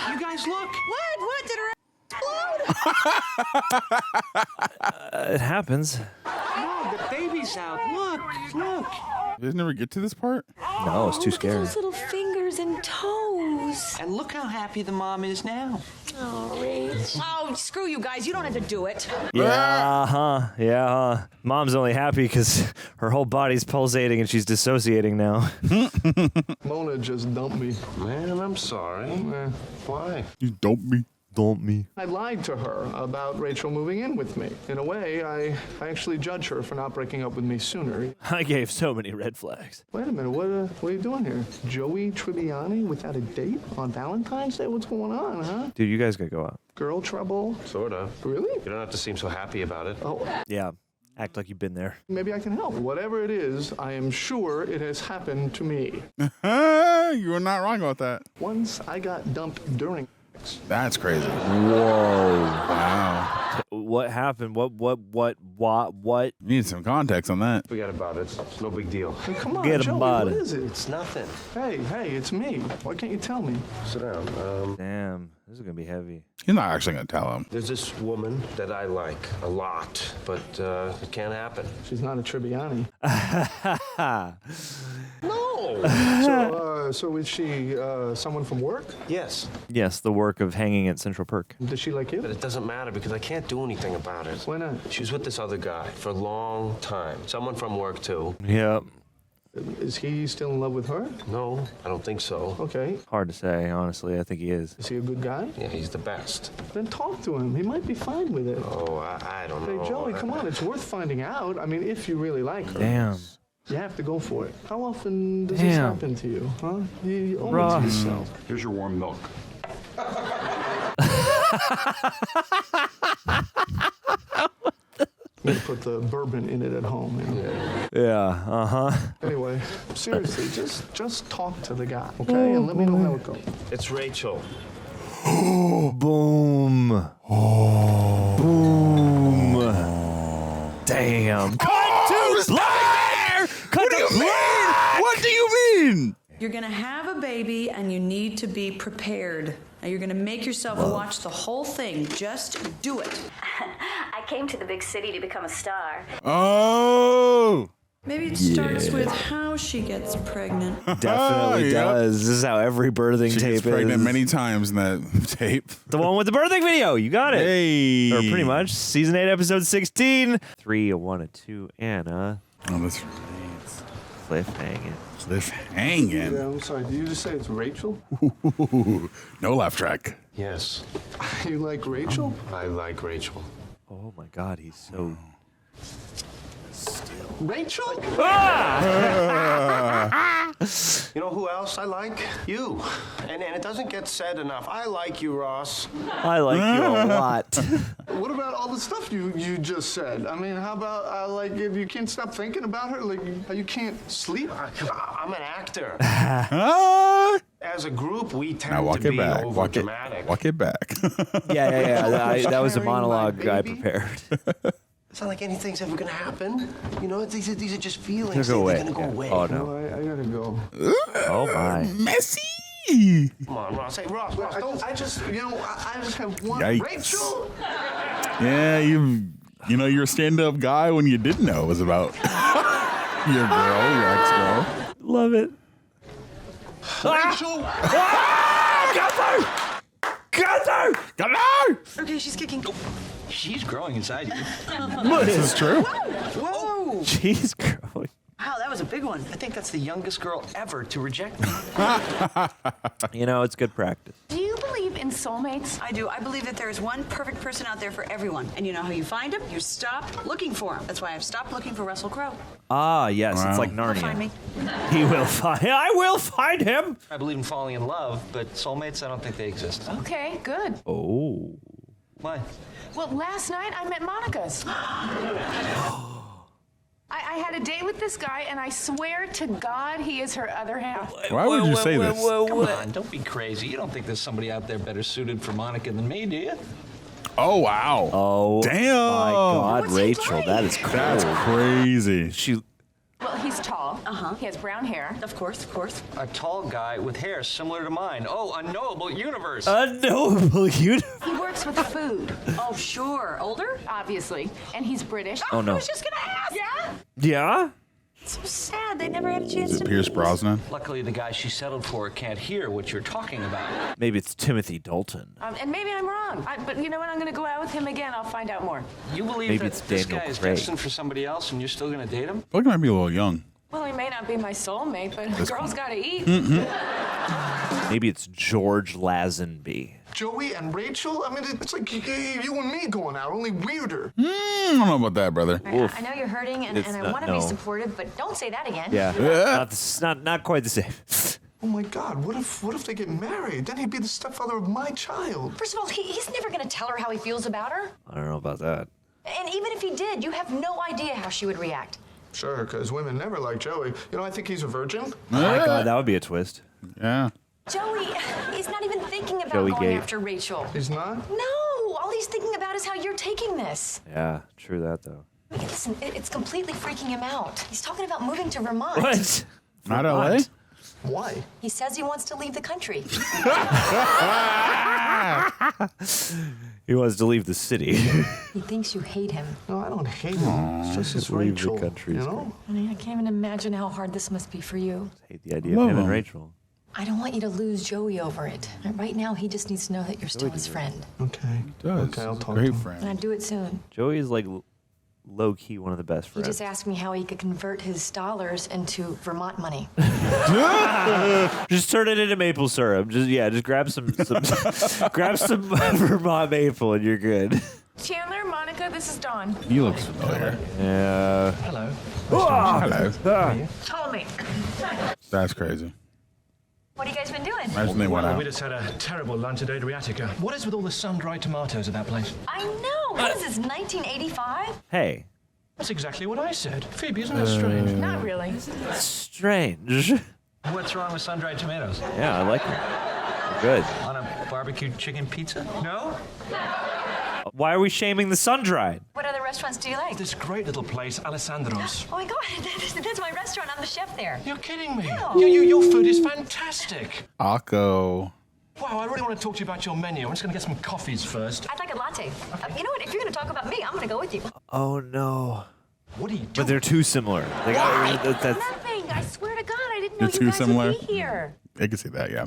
You guys look. What? Did her explode? It happens. No, the baby's out. Look. You guys never get to this part? No, it's too scary. Those little fingers and toes. And look how happy the mom is now. Oh, Rach. Oh, screw you guys. You don't have to do it. Yeah. Mom's only happy because her whole body's pulsating and she's dissociating now. Mona just dumped me. Man, I'm sorry. Why? You don't me. Don't me. I lied to her about Rachel moving in with me. In a way, I actually judge her for not breaking up with me sooner. I gave so many red flags. Wait a minute, what are you doing here? Joey Tribbiani without a date on Valentine's Day? What's going on, huh? Dude, you guys gotta go out. Girl trouble? Sorta. Really? You don't have to seem so happy about it. Oh, Yeah. Act like you've been there. maybe I can help. Whatever it is, I am sure it has happened to me. You were not wrong about that. Once I got dumped during. That's crazy. Whoa. Wow. What happened? What? You need some context on that. Forget about it. It's no big deal. Hey, come on, Get Joey, about what it. is it? It's nothing. Hey, it's me. Why can't you tell me? Sit down. Damn. This is gonna be heavy. You're not actually going to tell him. There's this woman that I like a lot, but it can't happen. She's not a Tribbiani. No! So is she someone from work? Yes, Yes, the work of hanging at Central Perk. Does she like you? but it doesn't matter because I can't do anything about it. Why not? She was with this other guy for a long time. Someone from work, too. Yep. Is he still in love with her? No, I don't think so. Okay. Hard to say, honestly. I think he is. Is he a good guy? Yeah, he's the best. Then talk to him. He might be fine with it. Oh, I don't know. Hey, Joey, come on. It's worth finding out. I mean, if you really like her. Damn. You have to go for it. How often does this Damn. happen to you, huh? You owe it to Ross. yourself. Here's your warm milk. You put the bourbon in it at home. You know? Yeah. Uh-huh. Anyway, seriously, just talk to the guy, okay? And let me know how it goes. It's Rachel. Boom. Boom. Damn. Cut to Blair! Cut to Blair! What do you mean? You're going to have a baby and you need to be prepared. Now you're going to make yourself watch the whole thing. Just do it. I came to the big city to become a star. Oh. Maybe it starts with how she gets pregnant. Definitely Yep. does. This is how every birthing She tape gets pregnant is. many times in that tape. The one with the birthing video. You got it. Hey. Or pretty much. Season 8, episode 16. 3, a 1, a 2, Anna. Oh, that's Cliffhanging. Cliffhanging. Yeah, I'm sorry. Did you just say it's Rachel? No laugh track. Yes, You like Rachel? I like Rachel. Oh my God, he's so. Rachel? You know who else I like? You. And it doesn't get said enough. I like you, Ross. I like you a lot. What about all the stuff you just said? I mean, how about like if you can't stop thinking about her, like you can't sleep? I'm an actor. Ah. As a group, we Now tend walk to it be back. overdramatic. Walk it back. Yeah. That was a Carrying my monologue I baby? prepared. It's not like anything's ever gonna happen. You know, these are just feelings. Go away. They're gonna go away. Oh, No, no. I gotta go. Oh, my. Messy. Come on, Ross. Hey, Ross, don't. I just have one. Yikes. Rachel? Yeah, you. You know, you're a stand-up guy when you didn't know it was about your ex-girl. Love it. Rachel! Gunther! Gunther! Okay, she's kicking. She's growing inside you. This is true. Whoa! She's growing. Wow, that was a big one. I think that's the youngest girl ever to reject me. You know, it's good practice. Do you believe in soulmates? I do. I believe that there is one perfect person out there for everyone. And you know how you find him? You stop looking for him. That's why I've stopped looking for Russell Crowe. Ah, yes, it's like Narnia. He'll find me. He will find. I will find him. I believe in falling in love, but soulmates, I don't think they exist. Okay, good. Oh. Why? Well, last night I'm at Monica's. I had a date with this guy, and I swear to God he is her other half. Why would you say this? Come on, don't be crazy. You don't think there's somebody out there better suited for Monica than me, do you? Oh, wow. Oh. Damn. My God, What's he Rachel, like? that is cool. That's crazy. She. Well, he's tall. He has brown hair. Of course, of course. A tall guy with hair similar to mine. Oh, unknowable universe. Unknowable universe. He works with food, Oh, sure. Older? obviously, and he's British. Oh, no. I was just gonna ask. Yeah? Yeah? So sad. They never had a chance Is to it Pierce meet. Brosnan? Luckily, the guy she settled for can't hear what you're talking about. Maybe it's Timothy Dalton. And maybe I'm wrong. But you know what? I'm going to go out with him again. I'll find out more. You believe Maybe that it's this Daniel guy is Craig. destined for somebody else and you're still going to date him? I feel like I might be a little young. Well, he may not be my soulmate, but a girl's got to eat. Maybe it's George Lazenby. Joey and Rachel? I mean, it's like you and me going out, only weirder. I don't know about that, brother. I know you're hurting, and It's I not- want to no. be supportive, but don't say that again. Yeah. Not quite the same. Oh my God, what if they get married? Then he'd be the stepfather of my child. First of all, he's never going to tell her how he feels about her. I don't know about that. And even if he did, you have no idea how she would react. Sure, because women never like Joey. You know, I think he's a virgin. Oh my God, that would be a twist. Yeah. Joey, he's not even thinking about Joey going Gate. after Rachel. He's not? No, all he's thinking about is how you're taking this. Yeah, true that though. Listen, it's completely freaking him out. He's talking about moving to Vermont. What? Not LA? Why? He says he wants to leave the country. He wants to leave the city. He thinks you hate him. No, I don't hate him. It's just his leave the Rachel. country You is know? Honey, I can't even imagine how hard this must be for you. Hate the idea of him and him. Rachel. I don't want you to lose Joey over it. Right now, he just needs to know that you're still his friend. Okay. Does. Okay, I'll talk Great to him. friend. And I'd do it soon. Joey is like low key one of the best He friends. just asked me how he could convert his dollars into Vermont money. Just turn it into maple syrup. Just grab some grab some Vermont maple and you're good. Chandler, Monica, this is Dawn. He looks familiar. Yeah. Hello. Hello. Call me. That's crazy. What have you guys been doing? Imagine they went Well, out. we just had a terrible lunch at Adriatica. What is with all the sun-dried tomatoes at that place? I know. What is this, 1985? Hey. That's exactly what I said. Phoebe, isn't that strange? Not really. Strange. What's wrong with sun-dried tomatoes? Yeah, I like it. They're good. On a barbecue chicken pizza? No? Why are we shaming the sun-dried? What other restaurants do you like? This great little place, Alessandro's. Oh my God, that's my restaurant. I'm the chef there. You're kidding me. No. Your food is fantastic. Akko. Wow, I really want to talk to you about your menu. I'm just going to get some coffees first. I'd like a latte. You know what? If you're going to talk about me, I'm going to go with you. Oh no. What are you doing? But they're too similar. They got, that's Nothing. I swear to God, I didn't know You're you too guys similar? would be here. I can see that, yeah.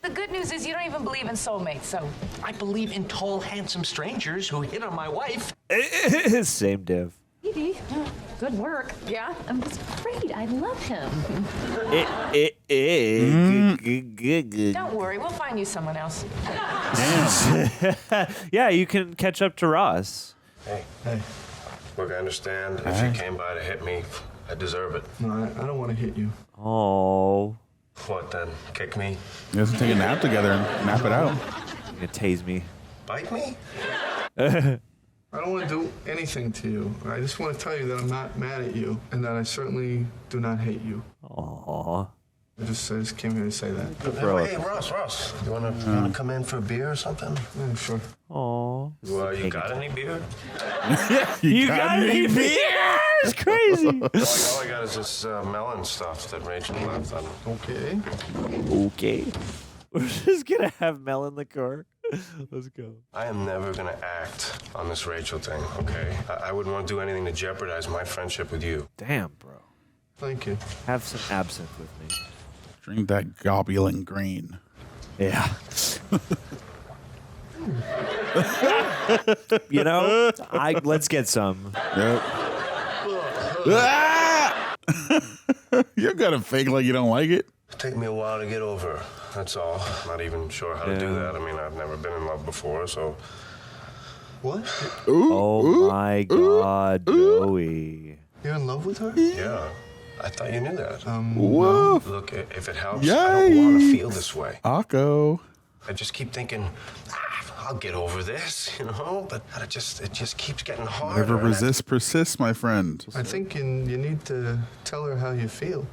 The good news is you don't even believe in soulmates, so I believe in tall, handsome strangers who hit on my wife. same div. Phoebe, good work. yeah. It's great. I love him. Don't worry, we'll find you someone else. Yeah, you can catch up to Ross. Hey, look, I understand if Hey. you came by to hit me, I deserve it. No, I don't want to hit you. Oh. What then? Kick me? You guys can take a nap together and nap it out. You're gonna tase me. Bite me? I don't want to do anything to you. I just want to tell you that I'm not mad at you and that I certainly do not hate you. Aw. I just came here to say that. Hey, Ross, you wanna come in for a beer or something? Yeah, sure. Aw. Well, you got any beer? You got any beer? It's crazy. All I got is this melon stuff that Rachel left on. Okay. Okay. We're just gonna have melon liqueur. Let's go. I am never gonna act on this Rachel thing, okay? I wouldn't want to do anything to jeopardize my friendship with you. Damn, bro. Thank you. Have some absinthe with me. Drink that gobbling green. Yeah. You know, let's get some. Yep. You're gonna fake like you don't like it. It'll take me a while to get over. That's all. Not even sure how to do that. I mean, I've never been in love before, so. What? Oh my God, Joey. You're in love with her? Yeah. I thought you knew that. Whoa. Look, if it helps, I don't want to feel this way. Akko. I just keep thinking, I'll get over this, you know? But it just keeps getting harder. Never resist, persist, my friend. I think you need to tell her how you feel.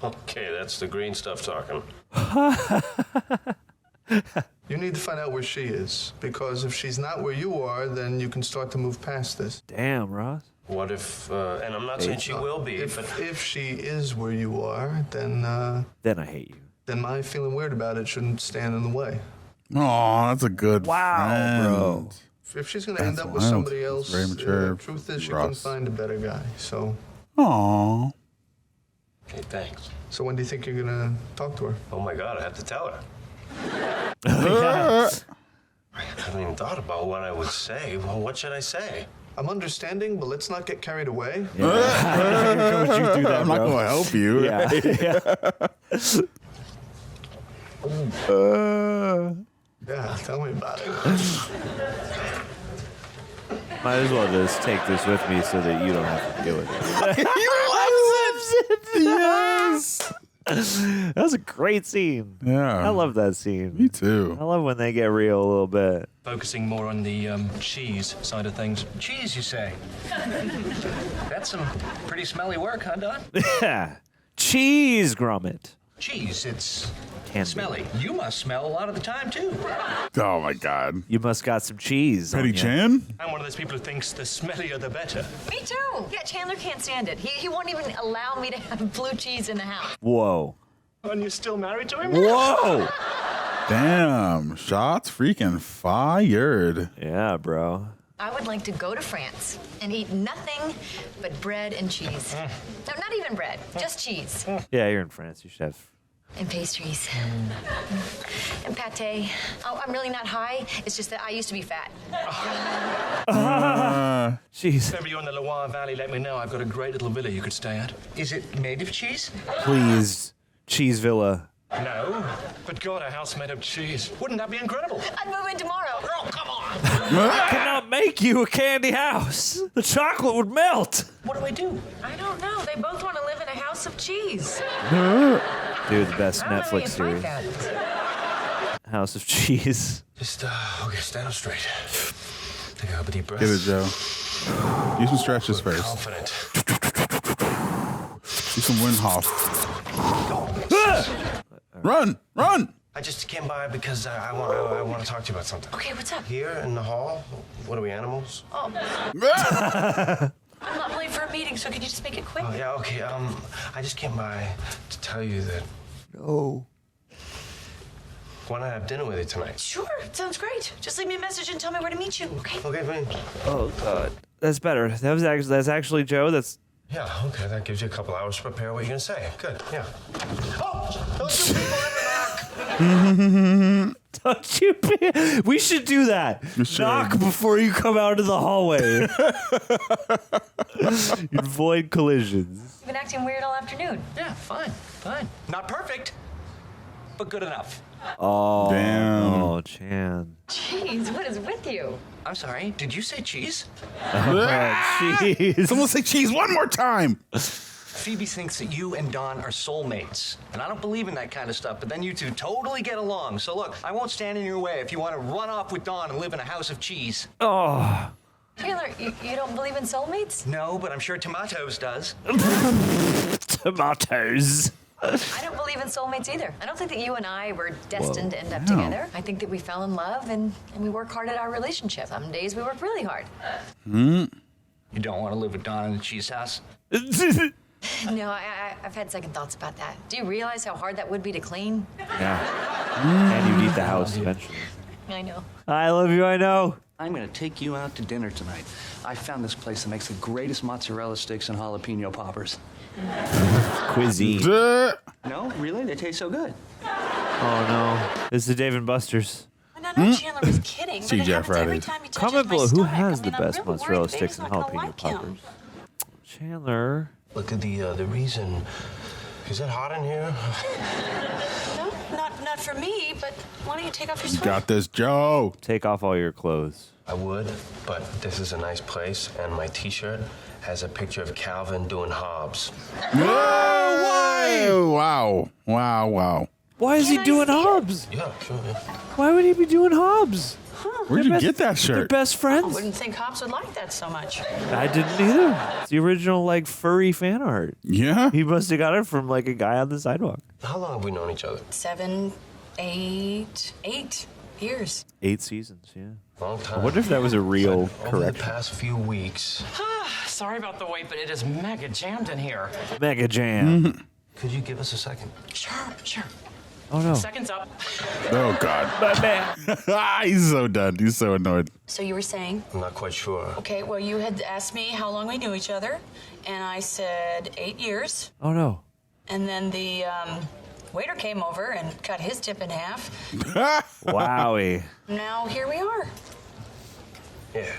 Okay, that's the green stuff talking. You need to find out where she is, because if she's not where you are, then you can start to move past this. Damn, Ross. What if, and I'm not saying she will be, but... If she is where you are, then I hate you. Then my feeling weird about it shouldn't stand in the way. Oh, that's a good friend. Bro. If she's going to end up with somebody else, very mature. the truth is she can find a better guy, so... Aw. Okay, thanks. So when do you think you're going to talk to her? Oh my God, I have to tell her. Yeah. I haven't even thought about what I would say. Well, what should I say? I'm understanding, but let's not get carried away. Yeah. Would you do that, I'm not going to help you. Yeah. Yeah, tell me about it. Might as well just take this with me so that you don't have to deal with it. He loves it. Yes. That was a great scene. Yeah. I love that scene. Me too. I love when they get real a little bit. Focusing more on the cheese side of things. Cheese, you say? That's some pretty smelly work, huh, Don? Yeah. Cheese grommet. Cheese, it's Can be. smelly. You must smell a lot of the time, too. Oh my God. You must got some cheese. Petty on ya. Chan? I'm one of those people who thinks the smellier the better. Me too. Yeah, Chandler can't stand it. He won't even allow me to have blue cheese in the house. Whoa. And you're still married to him? Whoa. Damn. Shots freaking fired. Yeah, bro. I would like to go to France and eat nothing but bread and cheese. No, not even bread, just cheese. Yeah, you're in France. You should have. And pastries. And pate. Oh, I'm really not high. It's just that I used to be fat. Jeez. If ever you're in the Loire Valley, let me know. I've got a great little villa you could stay at. Is it made of cheese? Please. Cheese Villa. No, but God, a house made of cheese. Wouldn't that be incredible? I'd move in tomorrow. Oh, come on! I cannot make you a candy house. The chocolate would melt. What do I do? I don't know. They both want to live in a house of cheese. Dude, the best I don't know how you Netflix fight series. that. House of Cheese. Just, okay, stand up straight. Take a deep breath. Get it, Joe. Do some stretches first. Confident. Do some Wim Hof. Run! Run! I just came by because I want to talk to you about something. Okay, what's up? Here in the hall, what are we, animals? Oh, I'm not late for a meeting, so could you just make it quick? Oh, yeah, okay. I just came by to tell you that. No. Why not have dinner with you tonight? Sure, sounds great. Just leave me a message and tell me where to meet you, okay? Okay, fine. Oh, God. That's better. That's actually Joe. That's. Yeah, okay, that gives you a couple hours to prepare what you're gonna say. Good, yeah. Oh, those two people in the back. Don't you be. We should do that. Knock before you come out of the hallway. You avoid collisions. You've been acting weird all afternoon. Yeah, fine. Not perfect, but good enough. Oh, damn. Oh, Chan. Jeez, what is with you? I'm sorry, did you say cheese? Cheese. Someone say cheese one more time. Phoebe thinks that you and Don are soulmates. And I don't believe in that kind of stuff, but then you two totally get along. So look, I won't stand in your way if you want to run off with Don and live in a house of cheese. Oh. Taylor, you don't believe in soulmates? No, but I'm sure Tomatoes does. Tomatoes. I don't believe in soulmates either. I don't think that you and I were destined to end up together. I think that we fell in love and we work hard at our relationship. Some days we work really hard. You don't want to live with Don in a cheese house? No, I've had second thoughts about that. Do you realize how hard that would be to clean? Yeah. And you need the house eventually. I know. I love you, I know. I'm gonna take you out to dinner tonight. I found this place that makes the greatest mozzarella sticks and jalapeno poppers. Cuisine. No, really? They taste so good. Oh no. This is the Dave and Buster's. No, Chandler was kidding. But it happens every time he touches Comment my below who stomach. has I the mean, I'm best really mozzarella worried the sticks baby's and not gonna jalapeno like him. poppers. Chandler. Look at the reason. Is it hot in here? No, not for me, but why don't you take off your sweater? Got this, Joe. Take off all your clothes. I would, but this is a nice place, and my T-shirt has a picture of Calvin doing Hobbs. Why? Wow. Why is he doing Hobbs? Yeah, sure. Yeah. Why would he be doing Hobbs? Where'd you get that They're shirt? best I friends. wouldn't think Hobbs would like that so much. I didn't either. It's the original like furry fan art. Yeah. He must have got it from like a guy on the sidewalk. How long have we known each other? 7, 8 years. 8 seasons, yeah. Long time. I wonder if that was a real Over the correction. past few weeks. Sorry about the wait, but it is mega jammed in here. Mega Jam. Could you give us a second? Sure. Oh no. Seconds up. Oh God. My man. He's so done. He's so annoyed. So you were saying? I'm not quite sure. Okay, well, you had asked me how long we knew each other, and I said 8 years. Oh no. And then the waiter came over and cut his tip in half. Wowie. Now here we are. Yeah.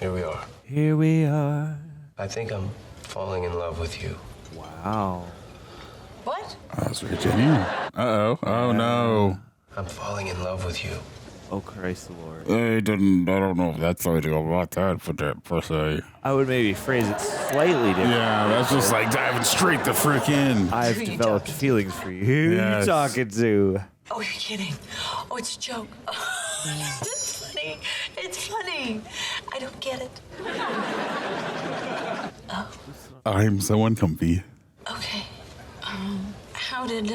Here we are. Here we are. I think I'm falling in love with you. Wow. What? That's Virginia. Uh-oh. Oh no. I'm falling in love with you. Oh Christ the Lord. I don't know if that's something about that per se. I would maybe phrase it slightly different. Yeah, that's just like diving straight to freaking. I've Who you developed talking to? feelings for you. Who Yes. you talking to? Oh, you're kidding. Oh, it's a joke. It's funny. It's funny. I don't get it. I'm so uncomfy. Okay. How did,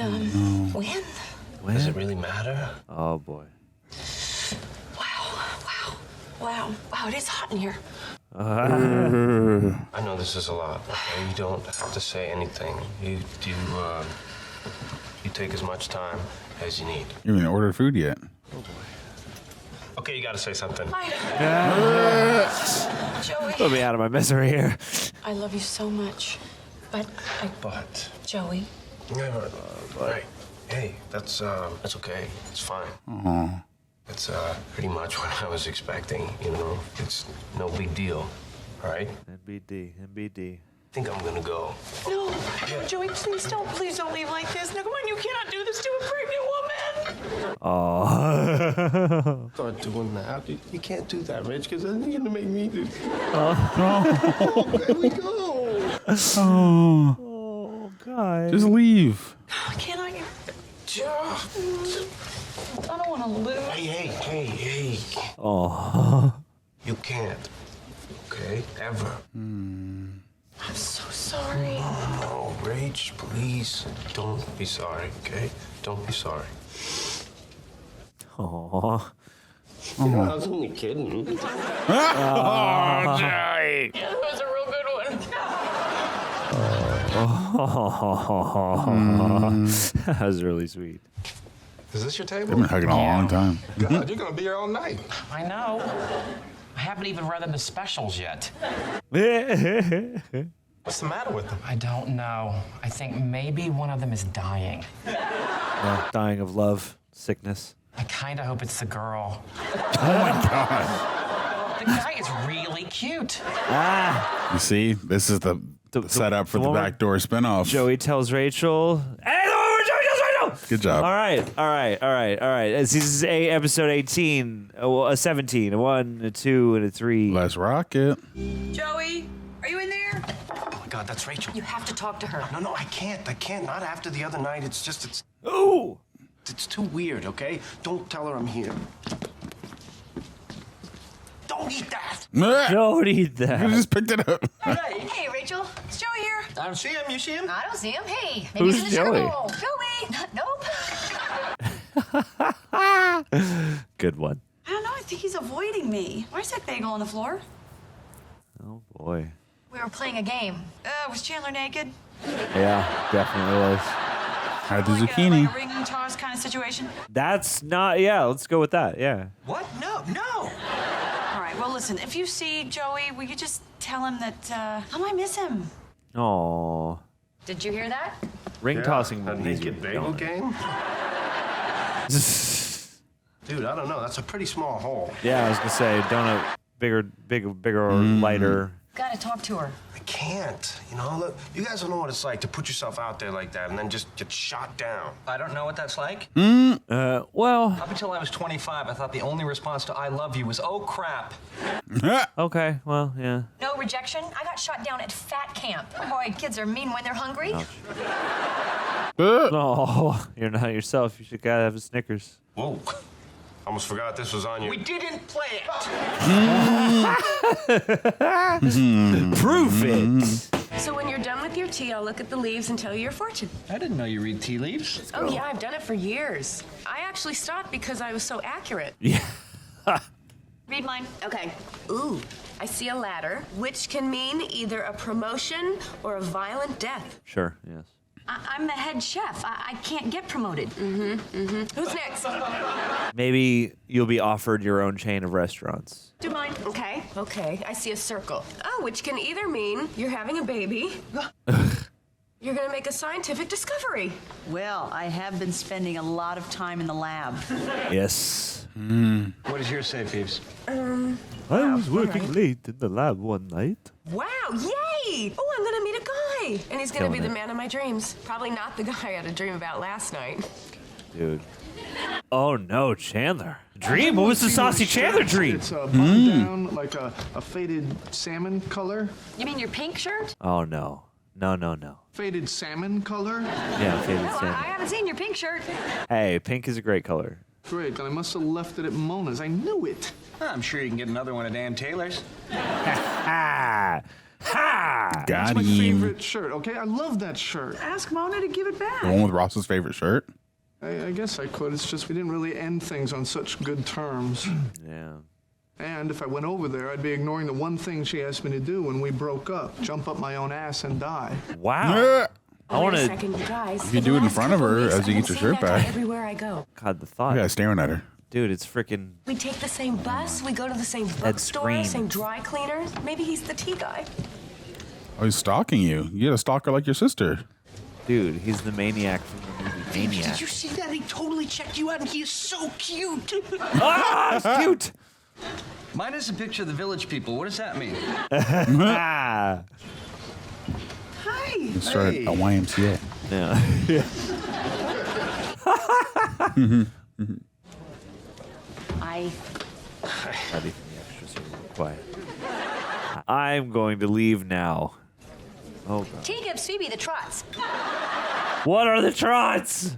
when? Does it really matter? Oh boy. Wow, it is hot in here. I know this is a lot. Okay? You don't have to say anything. You take as much time as you need. You haven't ordered food yet. Okay, you gotta say something. Joey, Put me out of my misery here. I love you so much. But, Joey, Right. Hey, that's okay. It's fine. Aw. It's pretty much what I was expecting, you know. It's no big deal, all right? NBD. I think I'm gonna go. No, Joey, please don't leave like this. No, come on, you cannot do this to a pregnant woman. Oh. Start doing that. You can't do that, Rich, because then you're gonna make me do. Oh, there we go. Oh God. Just leave. Can I? I don't want to lose. Hey. Oh. You can't. Okay? Ever. I'm so sorry. No, Rach, please don't be sorry, okay? Don't be sorry. Oh. I was only kidding. Oh, Joey. Yeah, that was a real good one. That was really sweet. Is this your table? They've been hugging a long time. God, you're gonna be here all night. I know. I haven't even read them the specials yet. What's the matter with them? I don't know. I think maybe one of them is dying. Yeah, dying of love, sickness. I kind of hope it's the girl. Oh my God. The guy is really cute. You see, this is the setup for the woman- backdoor spinoff. Joey tells Rachel, "Hey, the woman Joey tells Rachel." Good job. All right. This is episode 18, a 17, a 1, a 2, and a 3. Let's rock it. Joey, are you in there? Oh my God, that's Rachel. You have to talk to her. No, I can't. Not after the other night. It's Ooh. It's too weird, okay? Don't tell her I'm here. Don't eat that! Don't eat that. You just picked it up. Hey, Rachel. It's Joey here. I don't see him. You see him? I don't see him. Hey, maybe Who's he's in the sugar Joey? bowl. Joey. Nope. Good one. I don't know. I think he's avoiding me. Why is that bagel on the floor? Oh boy. We were playing a game. Was Chandler naked? Yeah, definitely was. Had the Like a zucchini. ring toss kind kind of situation? That's not. Yeah, let's go with that. Yeah. What? No. All right, well, listen, if you see Joey, will you just tell him that I might miss him? Aww. Did you hear that? Ring tossing. A naked bagel game? Dude, I don't know. That's a pretty small hole. Yeah, I was gonna say donut, bigger or lighter. Gotta talk to her. I can't. You know, look, you guys don't know what it's like to put yourself out there like that and then just get shot down. I don't know what that's like. Well. Up until I was 25, I thought the only response to I love you was, oh, crap. Okay, well, yeah. No rejection. I got shot down at fat camp. Boy, kids are mean when they're hungry. No, you're not yourself. You should gotta have a Snickers. Whoa. Almost forgot this was on you. We didn't play it. Prove it. So when you're done with your tea, I'll look at the leaves and tell you your fortune. I didn't know you read tea leaves. Oh, yeah, I've done it for years. I actually stopped because I was so accurate. Yeah. Read mine. Okay. Ooh, I see a ladder, which can mean either a promotion or a violent death. Sure. Yes. I'm the head chef. I can't get promoted. Who's next? Maybe you'll be offered your own chain of restaurants. Do mine. Okay. Okay, I see a circle. Oh, which can either mean you're having a baby. You're gonna make a scientific discovery. Well, I have been spending a lot of time in the lab. Yes. What does yours say, Phoebes? I was working late in the lab one night. Wow, yay! Oh, I'm gonna meet a guy. And he's gonna be Killing the it. man of my dreams. Probably not the guy I had a dream about last night. Dude. Oh no, Chandler. Dream? What was the saucy Chandler dream? It's a button down, like a faded salmon color. You mean your pink shirt? Oh no. No. Faded salmon color? Yeah, faded No, I salmon. haven't seen your pink shirt. Hey, pink is a great color. Great, then I must have left it at Mona's. I knew it. I'm sure you can get another one at Dan Taylor's. Ha! Ha! Got My him. favorite shirt, okay? I love that shirt. Ask Mona to give it back. The one with Ross's favorite shirt. I guess I could. It's just we didn't really end things on such good terms. Yeah. And if I went over there, I'd be ignoring the one thing she asked me to do when we broke up. Jump up my own ass and die. Wow. Yeah. I want Wait a to. second, you guys. You can do it in front of her as you get your shirt back. Everywhere I go. God, the thought. Yeah, staring at her. Dude, it's freaking. We take the same bus. We go to the same bookstore, scream. same dry cleaner. Maybe he's the tea guy. Oh, he's stalking you. You get a stalker like your sister. Dude, he's the maniac from the movie Maniac. Did you see that? He totally checked you out, and he is so cute. Ah, it's cute. Mine is a picture of the Village People. What does that mean? Ah. Hi. You started a YMCA. Yeah. Ready for the extras are real quiet. I'm going to leave now. Oh God. Tea gives Phoebe the trots. What are the trots?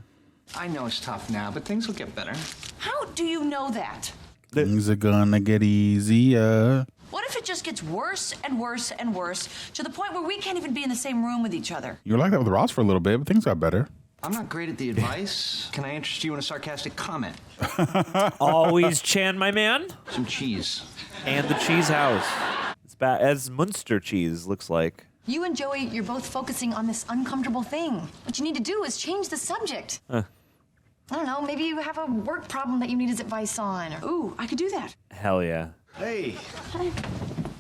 I know it's tough now, but things will get better. How do you know that? Things are gonna get easier. What if it just gets worse and worse and worse to the point where we can't even be in the same room with each other? You were like that with Ross for a little bit, but things got better. I'm not great at the advice. Can I interest you in a sarcastic comment? Always Chan, my man. Some cheese. And the cheese house. It's bad as Munster cheese looks like. You and Joey, you're both focusing on this uncomfortable thing. What you need to do is change the subject. I don't know, maybe you have a work problem that you need his advice on. Or Ooh, I could do that. Hell yeah. Hey.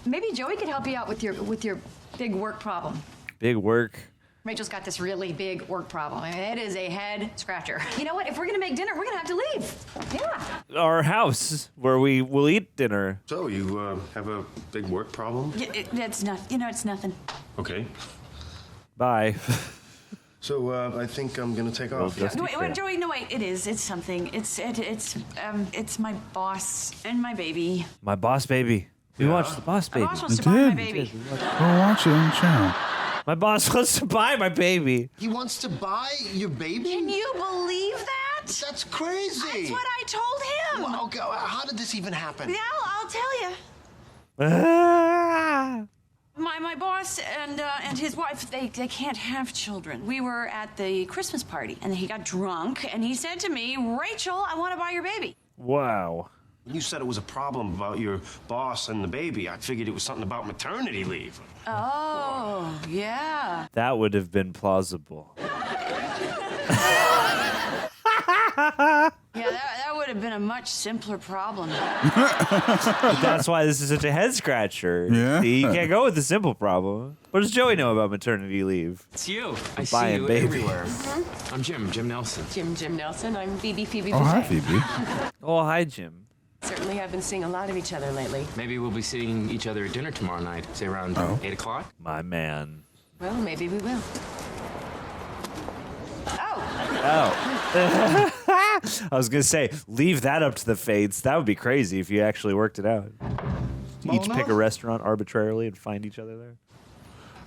maybe Joey could help you out with your big work problem. Big work. Rachel's got this really big work problem. I mean, it is a head scratcher. You know what? If we're gonna make dinner, we're gonna have to leave. Yeah. Our house where we will eat dinner. So, you have a big work problem? Yeah, it's nothing. It's nothing. Okay. Bye. So, I think I'm gonna take off. just- No, wait, Joey. No, wait. It is. It's something. It's my boss and my baby. My boss baby. We watched the boss My baby. boss wants to buy my baby. Go watch it on the channel. My boss wants to buy my baby. He wants to buy your baby? Can you believe that? That's crazy. That's what I told him. Well, okay, how did this even happen? Yeah, I'll tell you. Ah. My boss and his wife, they can't have children. We were at the Christmas party, and he got drunk, and he said to me, Rachel, I want to buy your baby. Wow. When you said it was a problem about your boss and the baby, I figured it was something about maternity leave. Oh, yeah. That would have been plausible. a much simpler problem. That's why this is such a head scratcher. Yeah. See, you can't go with the simple problem. What does Joey know about maternity leave? It's you. I see Buying you baby. everywhere. I'm Jim Nelson. Jim Nelson. I'm Phoebe Oh, hi, Buffet. Phoebe. Oh, hi, Jim. Certainly have been seeing a lot of each other lately. Maybe we'll be seeing each other at dinner tomorrow night, say around 8 o'clock. My man. Well, maybe we will. Oh. I was going to say, leave that up to the fates. That would be crazy if you actually worked it out. Each pick a restaurant arbitrarily and find each other there.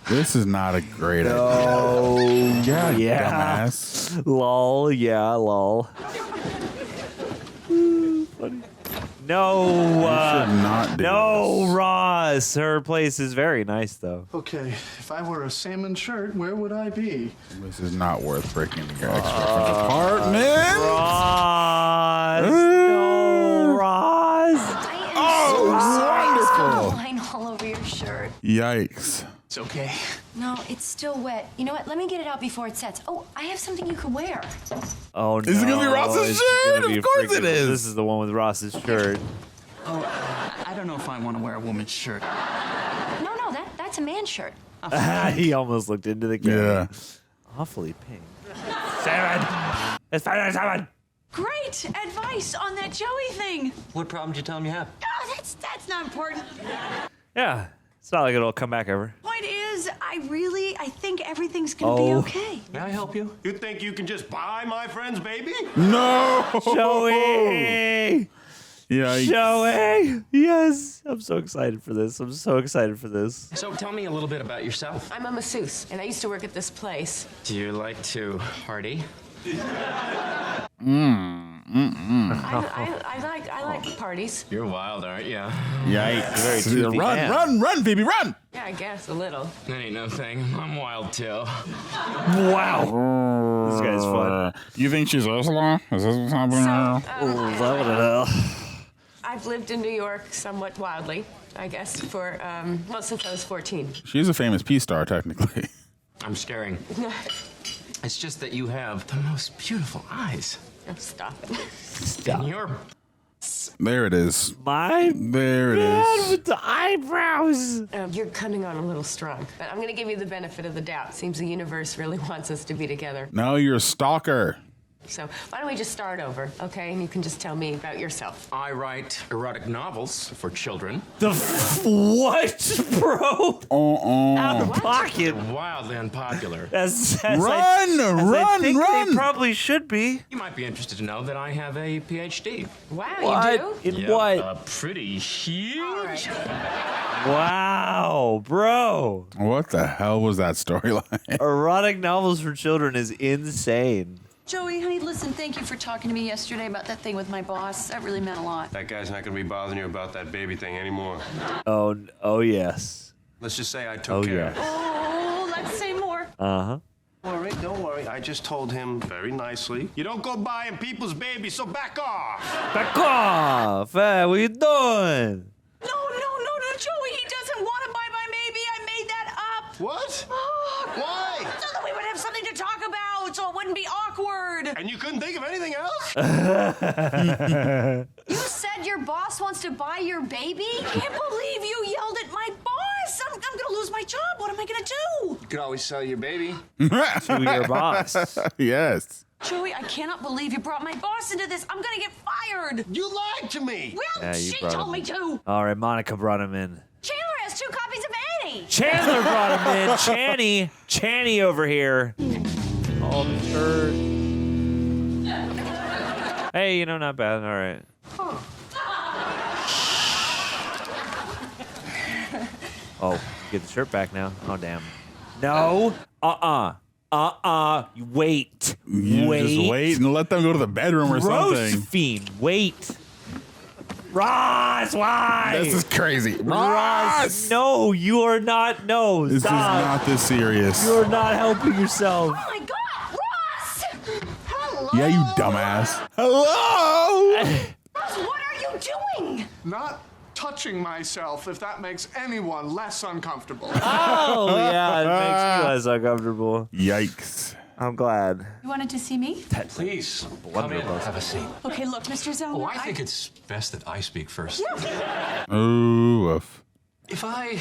This is not a great idea. Oh, Yeah, dumbass. Lol, yeah, lol. Funny. No, should not do no, this. Ross. Her place is very nice, though. Okay, if I were a salmon shirt, where would I be? This is not worth breaking into your ex-girlfriend's apartment. Ross, no, Ross. Oh, wonderful. Line all over your shirt. Yikes. It's okay. No, it's still wet. You know what? Let me get it out before it sets. Oh, I have something you could wear. Oh no! Is it gonna be Ross's It's shirt? gonna be Of course it freaking- is. This is the one with Ross's shirt. Oh, I don't know if I want to wear a woman's shirt. No, that's a man's shirt. He almost looked into the camera. Yeah. Awfully pink. 7. It's 7. Great advice on that Joey thing. What problem did you tell him you have? Oh, that's not important. Yeah, it's not like it'll come back ever. Point is, I think everything's gonna be okay. May I help you? You think you can just buy my friend's baby? No. Joey! Yikes. Joey! Yes! I'm so excited for this. I'm so excited for this. So tell me a little bit about yourself. I'm a masseuse, and I used to work at this place. Do you like to party? I like parties. You're wild, aren't you? Yikes. man. Run, Phoebe, run. Yeah, I guess a little. That ain't no thing. I'm wild too. Wow! This guy's fun. You think she's Ursula? Is this what's happening now? I've lived in New York somewhat wildly, I guess, for since I was 14. She's a famous P-star, technically. I'm staring. It's just that you have the most beautiful eyes. Oh, stop it. Stop. And you're There it is. My There it man is. with the eyebrows. You're coming on a little strong, but I'm going to give you the benefit of the doubt. Seems the universe really wants us to be together. No, you're a stalker. So why don't we just start over, okay? And you can just tell me about yourself. I write erotic novels for children. The what, bro? Out of pocket. Wildly unpopular. As Run, I think run. They probably should be. You might be interested to know that I have a PhD. Wow, What? you do? In Yeah, what? pretty huge. Wow, bro. What the hell was that storyline? Erotic novels for children is insane. Joey, honey, listen, thank you for talking to me yesterday about that thing with my boss. That really meant a lot. That guy's not gonna be bothering you about that baby thing anymore. Oh yes. Let's just say I took care of it. Oh, let's say more. Uh-huh. Don't worry. I just told him very nicely. You don't go buying people's babies, so back off. Back off! Hey, what you doing? No, Joey, he doesn't want to buy my baby. I made that up. What? Why? So that we would have something to talk about, so it wouldn't be awkward. And you couldn't think of anything else? You said your boss wants to buy your baby? I can't believe you yelled at my boss. I'm gonna lose my job. What am I gonna do? You could always sell your baby. To your boss. Yes. Joey, I cannot believe you brought my boss into this. I'm gonna get fired. You lied to me. Well, Yeah, you she brought told him me in. to. All right, Monica brought him in. Chandler has 2 copies of Annie. Chandler brought him in. Channy over here. Oh, the shirt. Hey, not bad. All right. Oh, get the shirt back now. Oh, damn. No. You wait. You just wait and let them go to the bedroom or Gross something. fiend. Wait. Ross, why? This is crazy. Ross! No, you are not. No, This stop. is not this serious. You are not helping yourself. Oh my God, Ross! Hello. Yeah, you dumbass. Hello! Ross, what are you doing? Not touching myself, if that makes anyone less uncomfortable. Oh, yeah, it makes me less uncomfortable. Yikes. I'm glad. You wanted to see me? Please, come in. Have a seat. Okay, look, Mr. Zellner. Oh, I think it's best that I speak first. Yeah. Oh, woof. If I,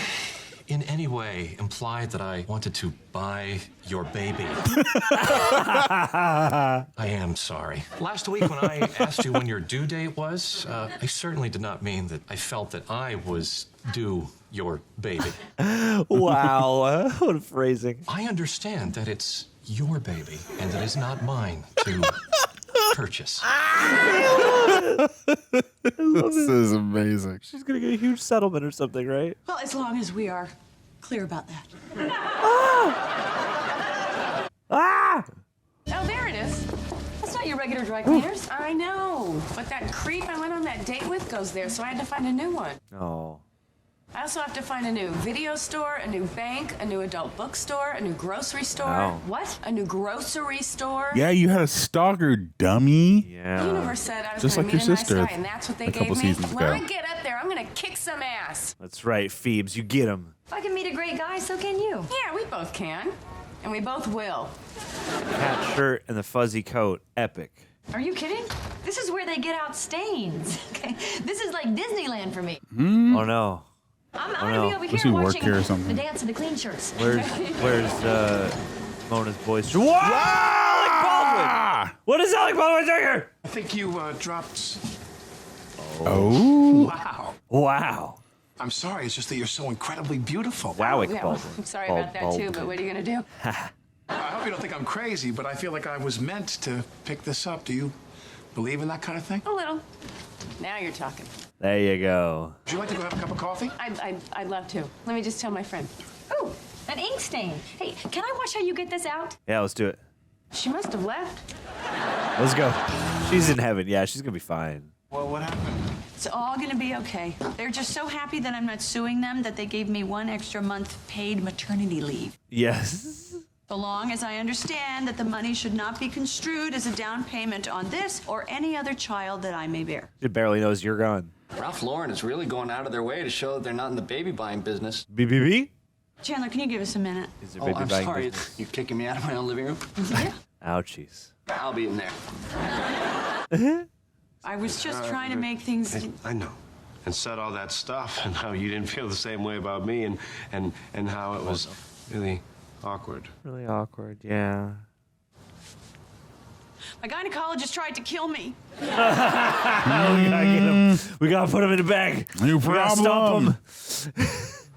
in any way, implied that I wanted to buy your baby, I am sorry. Last week when I asked you when your due date was, I certainly did not mean that I felt that I was due your baby. Wow, what a phrasing. I understand that it's your baby and that it's not mine to purchase. This is amazing. She's gonna get a huge settlement or something, right? Well, as long as we are clear about that. Ah! Oh, there it is. That's not your regular dry cleaners. I know, but that creep I went on that date with goes there, so I had to find a new one. Oh. I also have to find a new video store, a new bank, a new adult bookstore, a new grocery store. Wow. What? A new grocery store? Yeah, you had a stalker, dummy. Yeah. The universe said I was Just going like to your meet a nice sister guy, and that's what they a couple gave me. seasons When ago. I get up there, I'm going to kick some ass. That's right, Phoebes. You get him. If I can meet a great guy, so can you. Yeah, we both can. And we both will. Cat shirt and the fuzzy coat. Epic. Are you kidding? This is where they get out stains. Okay, this is like Disneyland for me. Oh no. I'm Oh, gonna no. be over Must here be work watching here or the something. dance of the clean shirts. Where's Mona's voice? Whoa! Alec Baldwin! What is Alec Baldwin doing here? I think you dropped. Oh. Wow. Wow. I'm sorry. It's just that you're so incredibly beautiful. Wowick Yeah, Baldwin. I'm sorry about that too, but what are you going to do? I hope you don't think I'm crazy, but I feel like I was meant to pick this up. Do you believe in that kind of thing? A little. Now you're talking. There you go. Would you like to go have a cup of coffee? I'd love to. Let me just tell my friend. Ooh, an ink stain. Hey, can I watch how you get this out? Yeah, let's do it. She must have left. Let's go. She's in heaven. Yeah, she's gonna be fine. Well, what happened? It's all going to be okay. They're just so happy that I'm not suing them that they gave me 1 extra month paid maternity leave. Yes. So long as I understand that the money should not be construed as a down payment on this or any other child that I may bear. She barely knows you're gone. Ralph Lauren is really going out of their way to show that they're not in the baby buying business. BBB? Chandler, can you give us a minute? Is there Oh, baby I'm buying sorry. business? You're kicking me out of my own living room? Yeah. Ouchies. I'll be in there. I was just trying to make things. I know. And said all that stuff, and how you didn't feel the same way about me, and how it was really awkward. Really awkward, yeah. My gynecologist tried to kill me. We gotta get him. We gotta put him in the bag. New We gotta stop problem. him.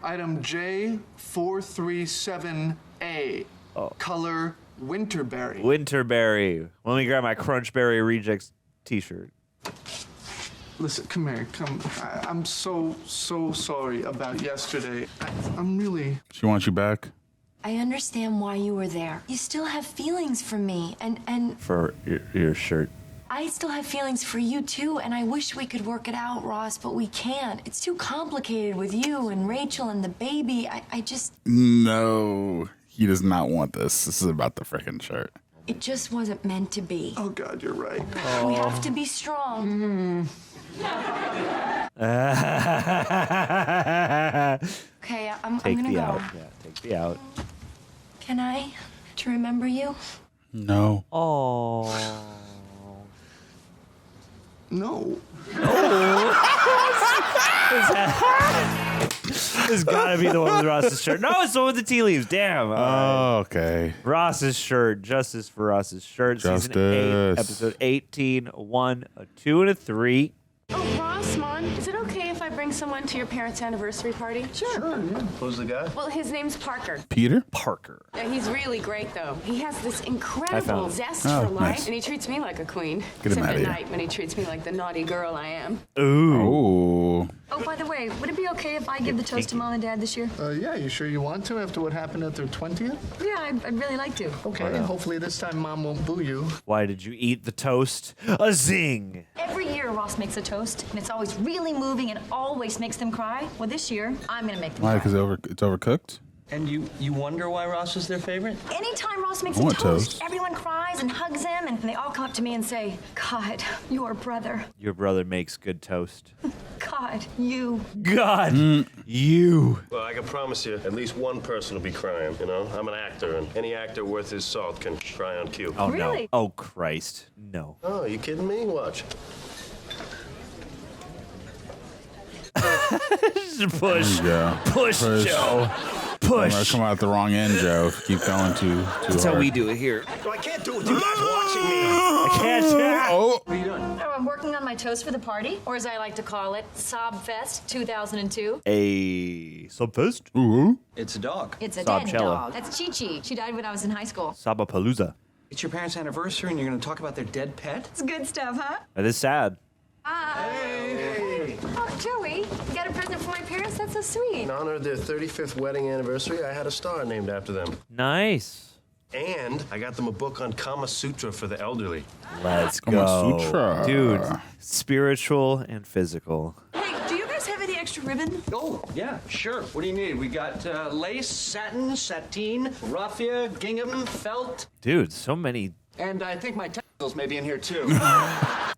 Item J437A. Color Winterberry. Winterberry. Let me grab my Crunchberry Rejects t-shirt. Listen, come here, come. I'm so sorry about yesterday. I'm really. She wants you back I understand why you were there. You still have feelings for me, and for your shirt. I still have feelings for you too, and I wish we could work it out, Ross, but we can't. It's too complicated with you and Rachel and the baby. I just. No, he does not want this. This is about the freaking shirt. It just wasn't meant to be. Oh, God, you're right. We have to be strong. Okay, I'm Take gonna the go. out. Yeah, take the out. Can I? To remember you? No. Oh. No. This gotta be the one with Ross's shirt. No, it's the one with the tea leaves. Damn. All right. Okay. Ross's shirt. Justice for Ross's shirt. Season 8, Justice. episode 18. 1, a 2, and a 3. Oh, Ross, Mon, is it okay if I bring someone to your parents' anniversary party? Sure, yeah. Who's the guy? Well, his name's Parker. Peter? Parker. He's really great, though. He has this incredible found it. zest Oh, for life, nice. and he treats me like a queen. Get him Except outta at here. night when he treats me like the naughty girl I am. Ooh. Oh, by the way, would it be okay if I give the toast to Mom and Dad this year? Yeah, you sure you want to after what happened at their 20th? Yeah, I'd really like to. Okay, hopefully this time Mom won't boo you. Why did you eat the toast? A zing. Every year, Ross makes a toast, and it's always really moving and always makes them cry. Well, this year, I'm gonna make them Why? cry. Because it's overcooked? And you wonder why Ross is their favorite? Anytime Ross makes I a want toast, toast. everyone cries and hugs him, and they all come up to me and say, God, your brother. Your brother makes good toast. God, God, you. God, you. Well, I can promise you, at least one person will be crying, you know? I'm an actor, and any actor worth his salt can cry on cue. Oh, Really? no. Oh, Christ. No. Oh, you kidding me? Watch. Push. Push, Joe. Push. I'm gonna come out the wrong end, Joe. If you keep going too That's hard. how we do it here. No, I can't do it with you guys watching me. I can't. Oh. What are you doing? Oh, I'm working on my toast for the party, or as I like to call it, Sob Fest 2002. A subfest? Ooh. It's a dog. It's a Sob dead cello. dog. That's Chi-Chi. She died when I was in high school. Sabapalooza. It's your parents' anniversary and you're going to talk about their dead pet? It's good stuff, huh? That is sad. Hey. Oh, Joey, you got a present for my parents? That's so sweet. In honor of their 35th wedding anniversary, I had a star named after them. Nice. And I got them a book on Kama Sutra for the elderly. Let's Kama go. Sutra. Dude, spiritual and physical. Hey, do you guys have any extra ribbon? Oh, yeah, sure. What do you need? We got lace, satin, sateen, raffia, gingham, felt. Dude, so many And I think my testicles may be in here, too.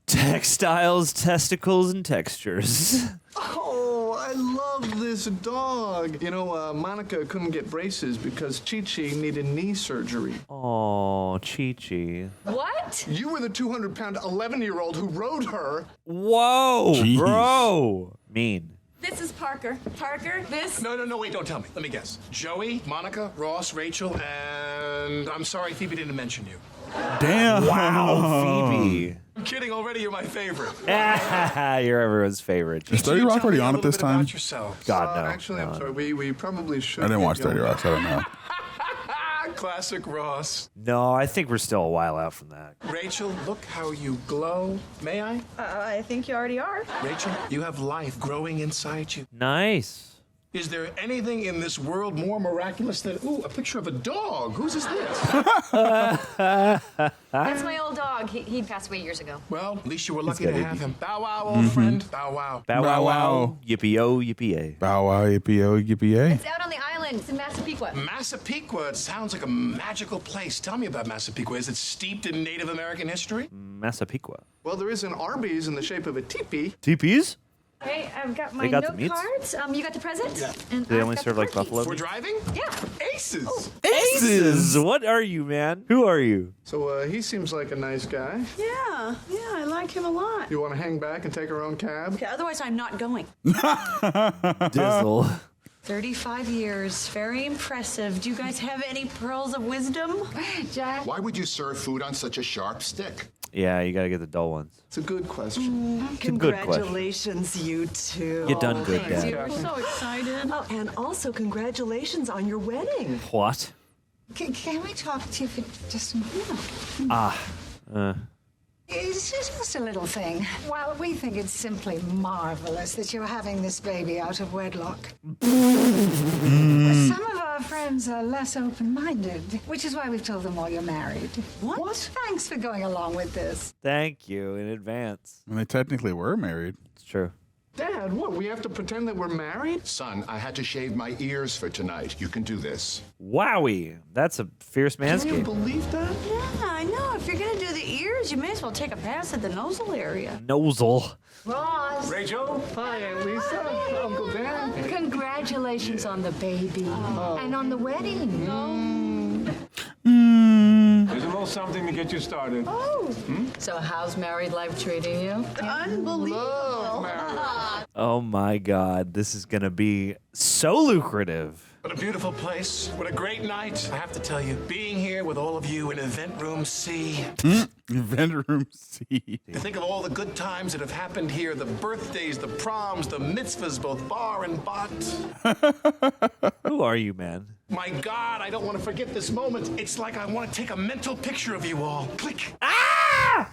textiles, testicles, and textures. Oh, I love this dog. You know, Monica couldn't get braces because Chi-Chi needed knee surgery. Oh, Chi-Chi. What? You were the 200-pound 11-year-old who rode her. Whoa, Jeez. bro. Mean. This is Parker. Parker, this. No, wait, don't tell me. Let me guess. Joey, Monica, Ross, Rachel, and I'm sorry Phoebe didn't mention you. Damn. Wow, Phoebe. I'm kidding, already you're my favorite. You're everyone's favorite. Is 30 Rock already on at this time? About yourself. God, no. Actually, I'm sorry. We probably should. I didn't get watch 30 going. Rock, so I don't know. Classic Ross. No, I think we're still a while out from that. Rachel, look how you glow. May I? I think you already are. Rachel, you have life growing inside you. Nice. Is there anything in this world more miraculous than, ooh, a picture of a dog? Whose is this? That's my old dog. He passed away years ago. Well, at least you were lucky gotta to have be. him. Bow wow, old friend. Bow wow. Bow wow wow. Yippee-o, yippee-yay. Bow wow, yippee-o, yippee-yay. It's out on the island. It's in Massapequa. Massapequa, it sounds like a magical place. Tell me about Massapequa. Is it steeped in Native American history? Massapequa. Well, there is an Arby's in the shape of a teepee. TPs? Hey, I've got my They got the note meats? cards. You got the present? Yeah. And Do they I've only got serve the like car keys. buffalo For meat? driving? Yeah. Aces. Aces! What are you, man? Who are you? So he seems like a nice guy. Yeah, I like him a lot. You want to hang back and take our own cab? Okay, otherwise I'm not going. Dizzle. 35 years, very impressive. Do you guys have any pearls of wisdom? Jack? Why would you serve food on such a sharp stick? Yeah, you gotta get the dull ones. It's a good question. It's a good question. Congratulations, you two. You done good, Thanks, Dad. we're so excited. Oh, and also congratulations on your wedding. What? Can we talk to you for just a minute? It's just a little thing. Well, we think it's simply marvelous that you're having this baby out of wedlock. Some of our friends are less open-minded, which is why we've told them all you're married. What? Thanks for going along with this. Thank you in advance. And they technically were married. It's true. Dad, what? We have to pretend that we're married? Son, I had to shave my ears for tonight. You can do this. Wowie. That's a fierce Can you manscape. believe that? Yeah, I know. If you're gonna do the ears, you may as well take a pass at the nozzle area. Nozzle. Ross. Rachel? Hi, Aunt Lisa. Uncle Dan. Congratulations on the baby and on the wedding. There's a little something to get you started. So how's married life treating you? Unbelievable. Oh my god, this is gonna be so lucrative. What a beautiful place. What a great night. I have to tell you, being here with all of you in Event Room C. Event room C. To think of all the good times that have happened here, the birthdays, the proms, the mitzvahs, both bar and bot. Who are you, man? My God, I don't want to forget this moment. It's like I want to take a mental picture of you all. Click.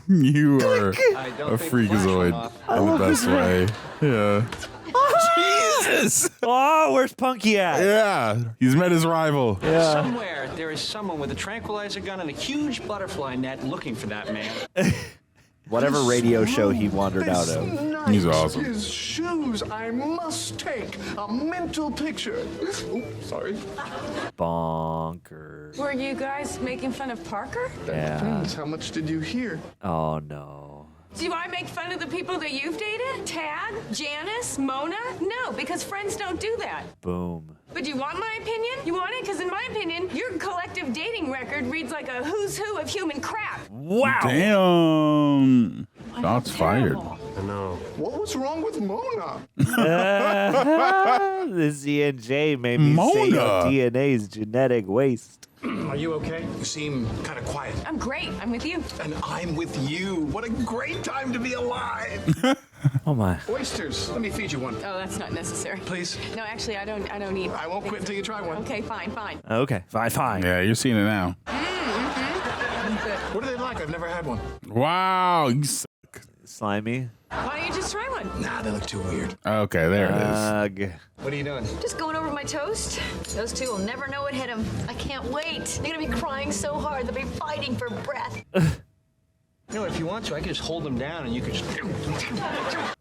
You are I don't a think freakazoid flashing in the best way. Yeah. Jesus! Oh, where's Punky at? Yeah, he's met his rival. Yeah. Somewhere there is someone with a tranquilizer gun and a huge butterfly net looking for that man. Whatever radio show he wandered out of. Nice. He's awesome. His shoes. I must take a mental picture. Oh, sorry. Bonker. Were you guys making fun of Parker? Yeah. Depends. How much did you hear? Oh no. Do I make fun of the people that you've dated? Tad? Janice? Mona? No, because friends don't do that. Boom. But do you want my opinion? You want it? Because in my opinion, your collective dating record reads like a who's who of human crap. Wow. Damn. Shots fired. I know. What was wrong with Mona? The CNJ made me say your DNA's genetic waste. Are you okay? You seem kind of quiet. I'm great. I'm with you. And I'm with you. What a great time to be alive. Oh my. Oysters. Let me feed you one. Oh, that's not necessary. Please. No, actually, I don't eat. I won't quit until you try one. Okay, fine. Okay, fine. Yeah, you're seeing it now. What are they like? I've never had one. Wow, you suck. Slimy. Why don't you just try one? Nah, they look too weird. Okay, there it is. What are you doing? Just going over my toast. Those two will never know what hit them. I can't wait. They're gonna be crying so hard they'll be fighting for breath. You know, if you want to, I could just hold them down and you could just...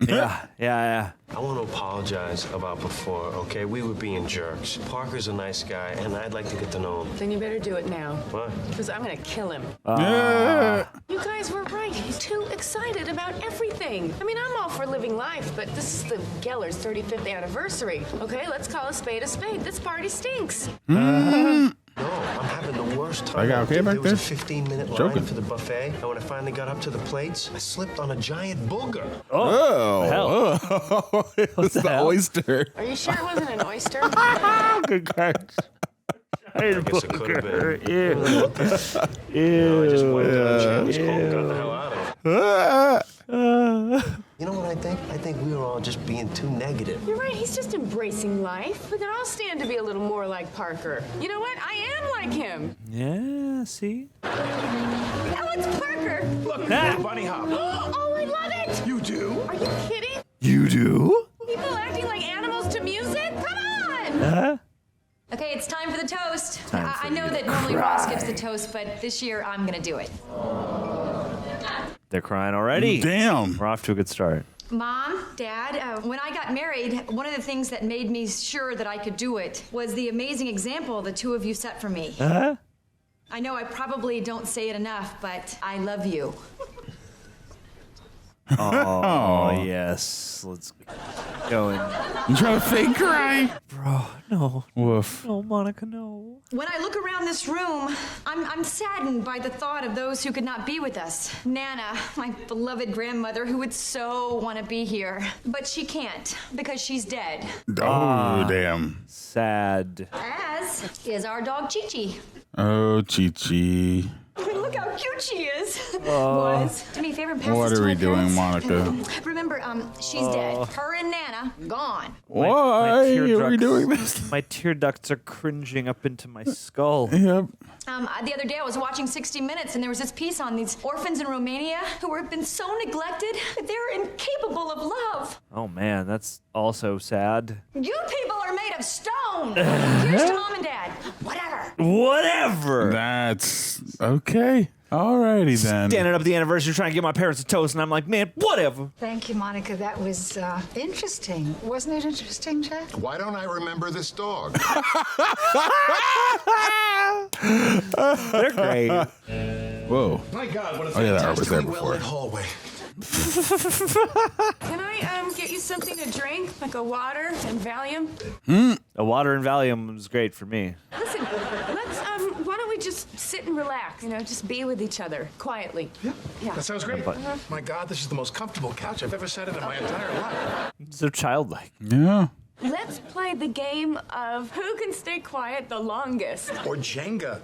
Yeah. I want to apologize about before, okay? We were being jerks. Parker's a nice guy, and I'd like to get to know him. Then you better do it now. What? Because I'm gonna kill him. Yeah. You guys were right. He's too excited about everything. I mean, I'm all for living life, but this is the Geller's 35th anniversary. Okay, let's call a spade a spade. This party stinks. No, I'm having the worst time. I got okay back there was there? a 15-minute line Joking. for the buffet, and when I finally got up to the plates, I slipped on a giant booger. Oh, it was the oyster. Are you sure it wasn't an oyster? Good catch. I guess it could have been. Ew. No, I just went down James Cole and got the hell out of it. You know what I think? I think we were all just being too negative. You're right, he's just embracing life. We can all stand to be a little more like Parker. You know what? I am like him. Yeah, see? Oh, it's Parker. Look, little bunny hop. Oh, I love it. You do? Are you kidding? You do? People acting like animals to music? Come on. Okay, it's time for the toast. Time for I know you to that normally Ross cry. gives the toast, but this year I'm gonna do it. They're crying already. Damn. We're off to a good start. Mom, Dad, when I got married, one of the things that made me sure that I could do it was the amazing example the two of you set for me. I know I probably don't say it enough, but I love you. Oh, yes. Let's go in. You trying to fake cry? Bro, no. Woof. No, Monica, no. When I look around this room, I'm saddened by the thought of those who could not be with us. Nana, my beloved grandmother, who would so want to be here, but she can't because she's dead. Oh, damn. Sad. As is our dog Chi-Chi. Oh, Chi-Chi. Look how cute she is. Was. Do me a favor and pass What this to are we my doing, parents. Monica? Remember, she's dead. Her and Nana, gone. Why are we doing this? My tear ducts are cringing up into my skull. Yep. The other day I was watching 60 Minutes and there was this piece on these orphans in Romania who have been so neglected that they're incapable of love. Oh, man, that's also sad. You people are made of stone. Here's to Mom and Dad. Whatever. That's okay. Alrighty then. Standing up at the anniversary trying to give my parents a toast, and I'm like, man, whatever. Thank you, Monica. That was interesting. Wasn't it interesting, Jack? Why don't I remember this dog? They're great. Whoa. My God, what a Oh, yeah, that was there fantastically before. well-lit hallway. Can I get you something to drink, like a water and Valium? A water and Valium was great for me. Listen, let's why don't we just sit and relax? You know, just be with each other quietly. Yeah. That sounds great. But- My God, this is the most comfortable couch I've ever sat in my entire life. So childlike. Yeah. Let's play the game of who can stay quiet the longest. Or Jenga.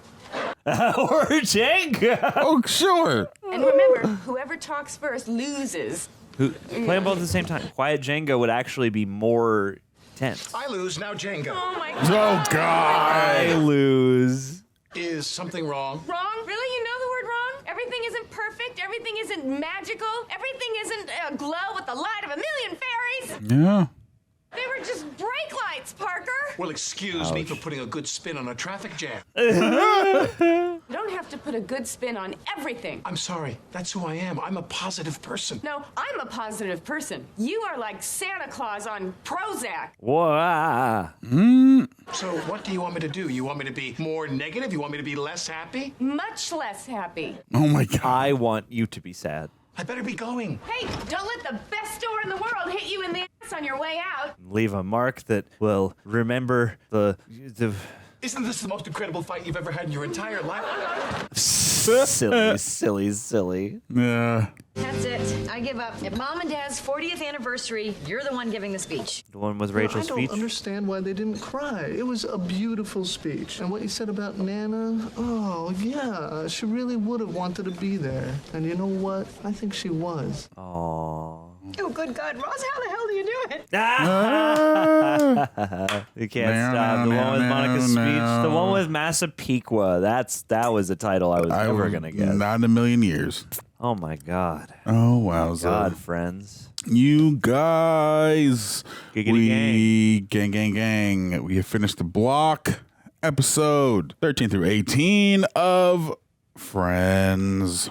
Or Jenga. Oh, sure. And remember, whoever talks first loses. Play them both at the same time. Quiet Jenga would actually be more tense. I lose, now Jenga. Oh my Oh, God. God. I lose. Is something wrong? Wrong? Really? You know the word wrong? Everything isn't perfect. Everything isn't magical. Everything isn't aglow with the light of a million fairies. Yeah. They were just brake lights, Parker. Well, excuse me for putting a good spin on a traffic jam. You don't have to put a good spin on everything. I'm sorry. That's who I am. I'm a positive person. No, I'm a positive person. You are like Santa Claus on Prozac. Whoa. So what do you want me to do? You want me to be more negative? You want me to be less happy? Much less happy. Oh, my God. I want you to be sad. I better be going. Hey, don't let the best store in the world hit you in the ass on your way out. Leave a mark that will remember the Isn't this the most incredible fight you've ever had in your entire life? silly. Yeah. That's it. I give up. At Mom and Dad's 40th anniversary, you're the one giving the speech. The one with Rachel's I don't speech? understand why they didn't cry. It was a beautiful speech. And what you said about Nana, oh, yeah, she really would have wanted to be there. And you know what? I think she was. Aww. Oh, good God, Ross, how the hell do you do it? You can't stop. The one with Monica's speech. The one with Massapequa. That was a title I was never going to get. Not in a million years. Oh, my God. Oh, wow. God, friends. You guys. Giggity gang. We have finished the block episode 13 through 18 of Friends.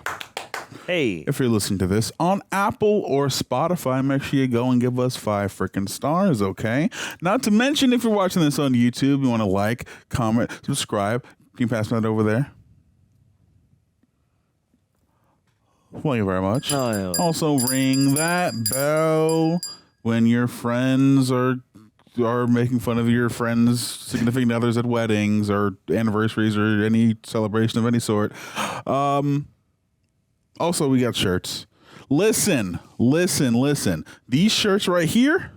Hey. If you're listening to this on Apple or Spotify, make sure you go and give us 5 freaking stars, okay? Not to mention, if you're watching this on YouTube, you want to like, comment, subscribe. Can you pass that over there? Thank you very much. Oh, yeah. Also, ring that bell when your friends are making fun of your friends' significant others at weddings or anniversaries or any celebration of any sort. Also, we got shirts. Listen. These shirts right here,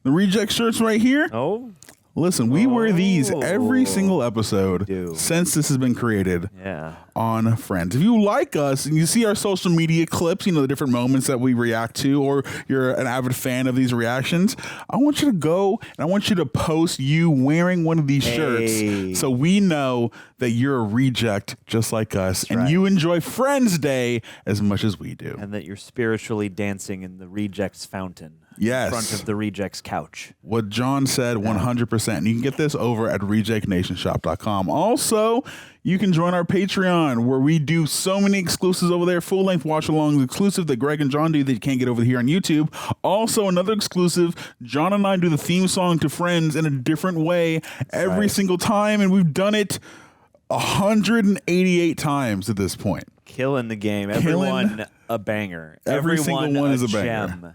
the reject shirts right here. Oh. Listen, we wear these every single episode since this has been created on Friends. If you like us and you see our social media clips, the different moments that we react to, or you're an avid fan of these reactions, I want you to go and I want you to post you wearing one of these shirts so we know that you're a reject just like us and you enjoy Friends Day as much as we do. And that you're spiritually dancing in the rejects fountain. Yes. In front of the rejects couch. What John said, 100%. You can get this over at rejectnationshop.com. Also, you can join our Patreon where we do so many exclusives over there. Full-length watch-alongs exclusive that Greg and John do that you can't get over here on YouTube. Also, another exclusive, John and I do the theme song to Friends in a different way every single time, and we've done it 188 times at this point. Killing the game. Everyone a banger. Every single one is a banger. Gem.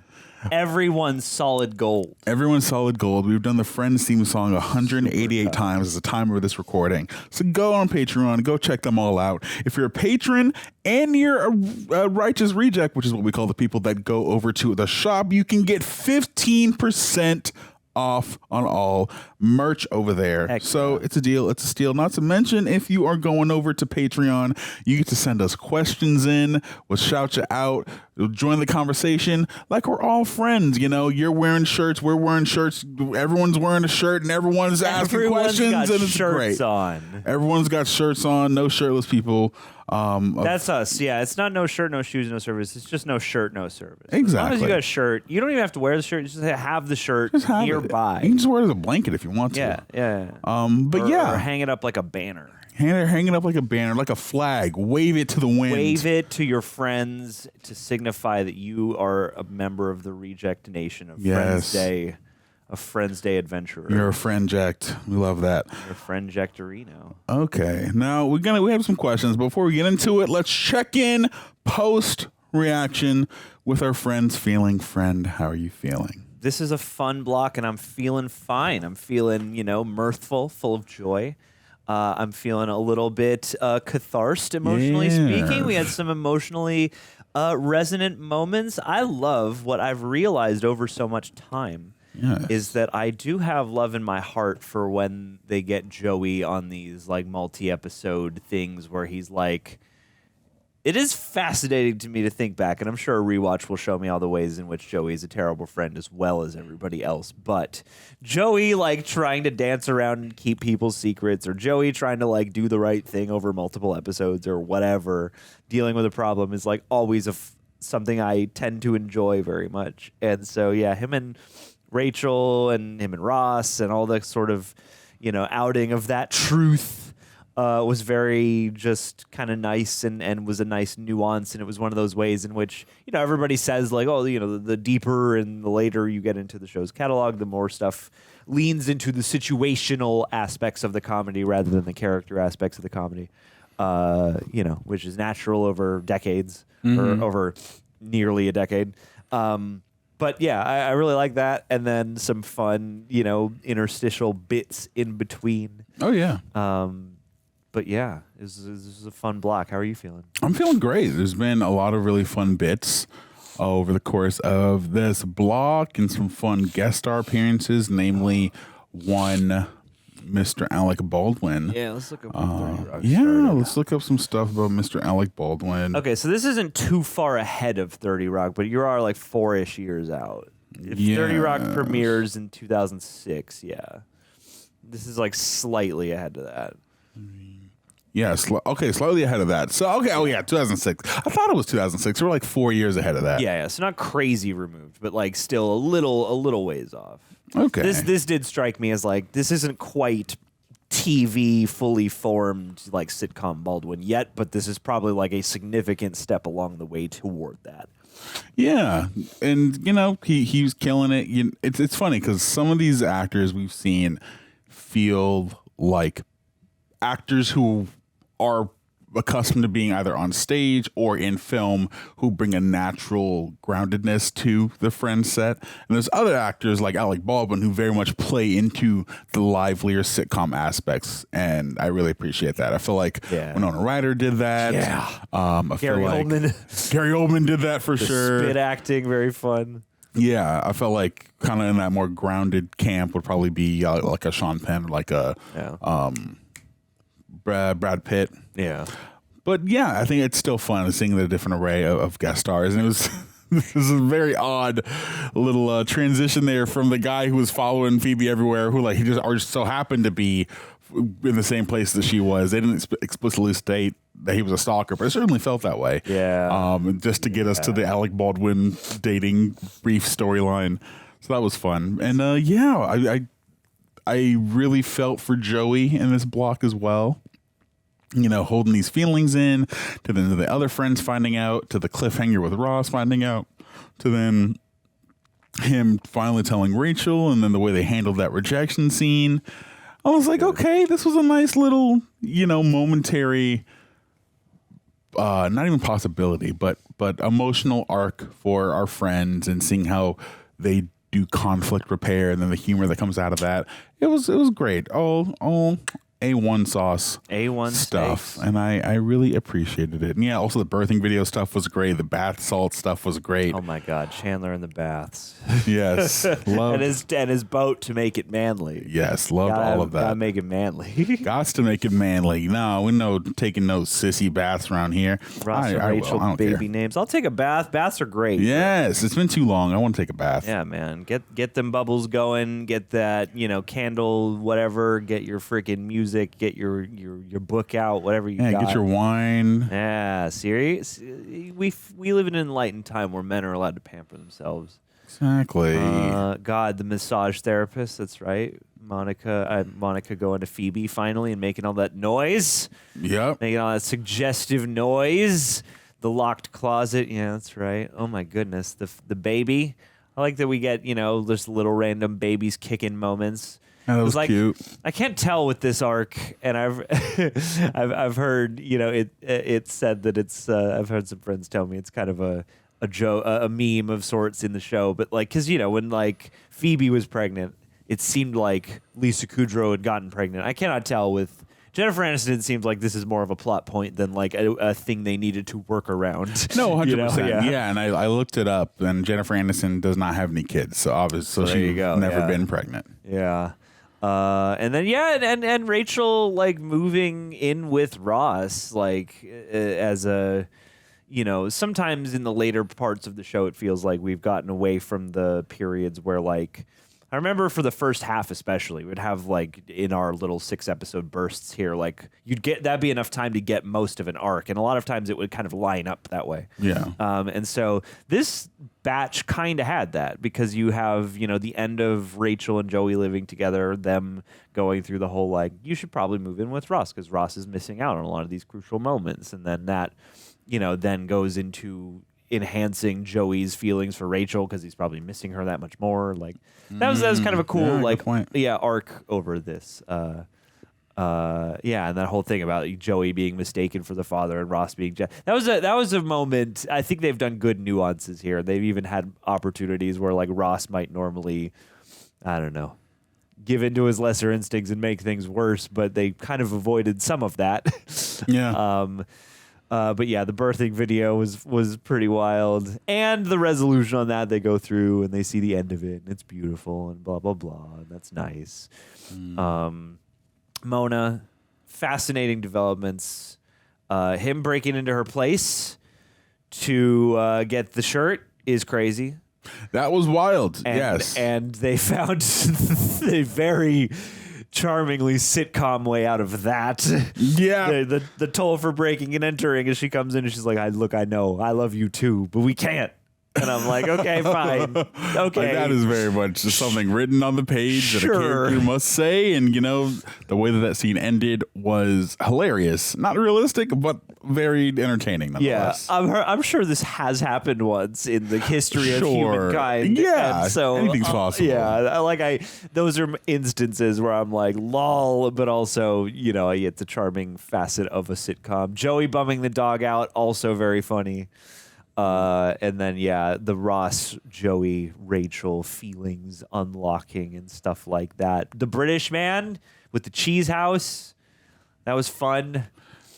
Everyone's solid gold. Everyone's solid gold. We've done the Friends theme song 188 times as the time of this recording. So go on Patreon, go check them all out. If you're a patron and you're a righteous reject, which is what we call the people that go over to the shop, you can get 15% off on all merch over there. It's a deal. It's a steal. Not to mention, if you are going over to Patreon, you get to send us questions in. We'll shout you out. We'll join the conversation like we're all friends. You're wearing shirts. We're wearing shirts. Everyone's wearing a shirt and everyone's asking questions. And it's shirts great. On. Everyone's got shirts on. No shirtless people. That's us. Yeah, it's not no shirt, no shoes, no service. It's just no shirt, no service. Exactly. As long as you got a shirt, you don't even have to wear the shirt. You just have the shirt nearby. You can just wear it as a blanket if you want to. Yeah. Or hang it up like a banner. Hang it up like a banner, like a flag. Wave it to the wind. Wave it to your friends to signify that you are a member of the Reject Nation of Friends Day. A Friends Day adventurer. You're a friend-ject. We love that. You're a friend-jectorino. Okay. Now we have some questions. Before we get into it, let's check in post-reaction with our friends feeling. Friend, how are you feeling? This is a fun block, and I'm feeling fine. I'm feeling, mirthful, full of joy. I'm feeling a little bit catharsed, emotionally speaking. We had some emotionally resonant moments. I love what I've realized over so much time. Is that I do have love in my heart for when they get Joey on these multi-episode things where he's like, it is fascinating to me to think back, and I'm sure a rewatch will show me all the ways in which Joey is a terrible friend as well as everybody else. But Joey trying to dance around and keep people's secrets, or Joey trying to do the right thing over multiple episodes or whatever, dealing with a problem is always something I tend to enjoy very much. And so him and Rachel and him and Ross and all the sort of, outing of that truth was very just kind of nice and was a nice nuance. And it was one of those ways in which, everybody says the deeper and the later you get into the show's catalog, the more stuff leans into the situational aspects of the comedy rather than the character aspects of the comedy. you know, which is natural over decades or over nearly a decade. But yeah, I really like that, and then some fun, you know, interstitial bits in between. Oh yeah. But yeah, this is a fun block. How are you feeling? I'm feeling great. There's been a lot of really fun bits over the course of this block, and some fun guest star appearances, namely one Mr. Alec Baldwin. Yeah, let's look up. 30 Rock yeah, started. let's look up some stuff about Mr. Alec Baldwin. Okay, so this isn't too far ahead of 30 Rock, but you are like 4-ish years out. If 30 Rock premieres in 2006, yeah. This is like slightly ahead of that. Yeah, okay, slightly ahead of that. So, okay, oh yeah, 2006. I thought it was 2006. We're like 4 years ahead of that. Yeah, so not crazy removed, but like still a little ways off. Okay. This did strike me as like, this isn't quite TV fully formed like sitcom Baldwin yet, but this is probably like a significant step along the way toward that. Yeah, and you know he was killing it. It's funny because some of these actors we've seen feel like actors who are accustomed to being either on stage or in film, who bring a natural groundedness to the Friends set. And there's other actors like Alec Baldwin who very much play into the livelier sitcom aspects, and I really appreciate that. I feel like Winona Ryder did that. Yeah. Gary Oldman did that for sure. Spit acting, very fun. Yeah, I felt like kind of in that more grounded camp would probably be like a Sean Penn, like a Brad Pitt. Yeah. But yeah, I think it's still fun seeing the different array of guest stars. And it was this is a very odd little transition there from the guy who was following Phoebe everywhere, who like he just so happened to be in the same place that she was. They didn't explicitly state that he was a stalker, but it certainly felt that way. Yeah. Just to get us to the Alec Baldwin dating brief storyline. So that was fun. And I really felt for Joey in this block as well. You know, holding these feelings in, to then the other friends finding out, to the cliffhanger with Ross finding out, to then him finally telling Rachel, and then the way they handled that rejection scene. I was like, okay, this was a nice little, you know, momentary, not even possibility, but emotional arc for our friends, and seeing how they do conflict repair, and then the humor that comes out of that. It was great. All A1 sauce. A1 stuff. steaks. And I really appreciated it. And yeah, also the birthing video stuff was great. The bath salt stuff was great. Oh my God, Chandler in the baths. Yes. and his boat to make it manly. Yes, loved all of that. Gotta make it manly. Gots to make it manly. No, we know taking no sissy baths around here. Ross and Rachel baby names. I'll take a bath. Baths are great. Yes, it's been too long. I want to take a bath. Yeah, man. Get them bubbles going. Get that, you know, candle, whatever. Get your freaking music. Get your book out. Whatever you got. Get your wine. Yeah, serious. We live in an enlightened time where men are allowed to pamper themselves. Exactly. God, the massage therapist. That's right. Monica going to Phoebe finally and making all that noise. Yep. Making all that suggestive noise. The locked closet. Yeah, that's right. Oh my goodness. The baby. I like that we get, you know, just little random babies kicking moments. That was like, cute. I can't tell with this arc, and I've heard, you know, it said that it's. I've heard some friends tell me it's kind of a joke, a meme of sorts in the show, but like, because you know, when like Phoebe was pregnant, it seemed like Lisa Kudrow had gotten pregnant. I cannot tell with Jennifer Aniston. It seems like this is more of a plot point than like a thing they needed to work around. No, 100%. You know? Yeah, and I looked it up, and Jennifer Aniston does not have any kids, so obviously she's never been pregnant. Yeah. And then and Rachel like moving in with Ross like as a, you know, sometimes in the later parts of the show it feels like we've gotten away from the periods where like I remember for the first half especially we'd have like in our little 6-episode bursts here like that'd be enough time to get most of an arc, and a lot of times it would kind of line up that way. Yeah. And so this batch kind of had that because you have, you know, the end of Rachel and Joey living together, them going through the whole like you should probably move in with Ross because Ross is missing out on a lot of these crucial moments, and then that, you know, then goes into enhancing Joey's feelings for Rachel because he's probably missing her that much more. Like that was kind of a cool arc over this Yeah, and that whole thing about Joey being mistaken for the father and Ross being that was a moment. I think they've done good nuances here. They've even had opportunities where like Ross might normally, I don't know, give into his lesser instincts and make things worse, but they kind of avoided some of that. Yeah. But yeah, the birthing video was pretty wild, and the resolution on that, they go through and they see the end of it, and it's beautiful, and blah blah blah, and that's nice. Mona, fascinating developments. Him breaking into her place to get the shirt is crazy. That was wild. And, yes, and they found a very charmingly sitcom way out of that. Yeah. The toll for breaking and entering as she comes in and she's like, I know, I love you too, but we can't. And I'm like, okay, fine. Okay. Like, that is very much just something written on the page that a Sure. character must say. And, the way that scene ended was hilarious. Not realistic, but very entertaining nonetheless. Yeah, I'm sure this has happened once in the history of Sure. humankind. Yeah, and so anything's possible. Yeah, those are instances where I'm like, lol, but also, it's a charming facet of a sitcom. Joey bumming the dog out, also very funny. And then, the Ross, Joey, Rachel feelings unlocking and stuff like that. The British man with the cheese house, that was fun.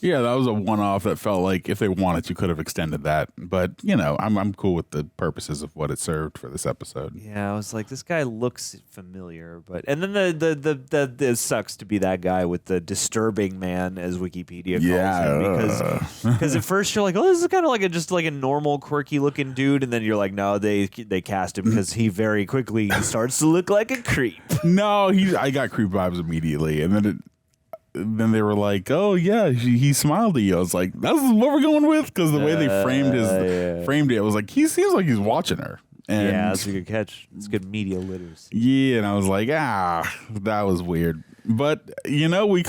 Yeah, that was a one-off that felt like if they wanted, you could have extended that. But, I'm cool with the purposes of what it served for this episode. Yeah, I was like, this guy looks familiar, and then the sucks to be that guy with the disturbing man, as Wikipedia calls him, because at first you're like, oh, this is kind of like just a normal, quirky looking dude, and then you're like, no, they cast him because he very quickly starts to look like a creep. No, I got creep vibes immediately, and then they were like, oh yeah, he smiled at you. I was like, that's what we're going with, because the way they framed it, I was like, he seems like he's watching her. And that's a good catch. It's good media literacy. Yeah, and I was like, that was weird. But we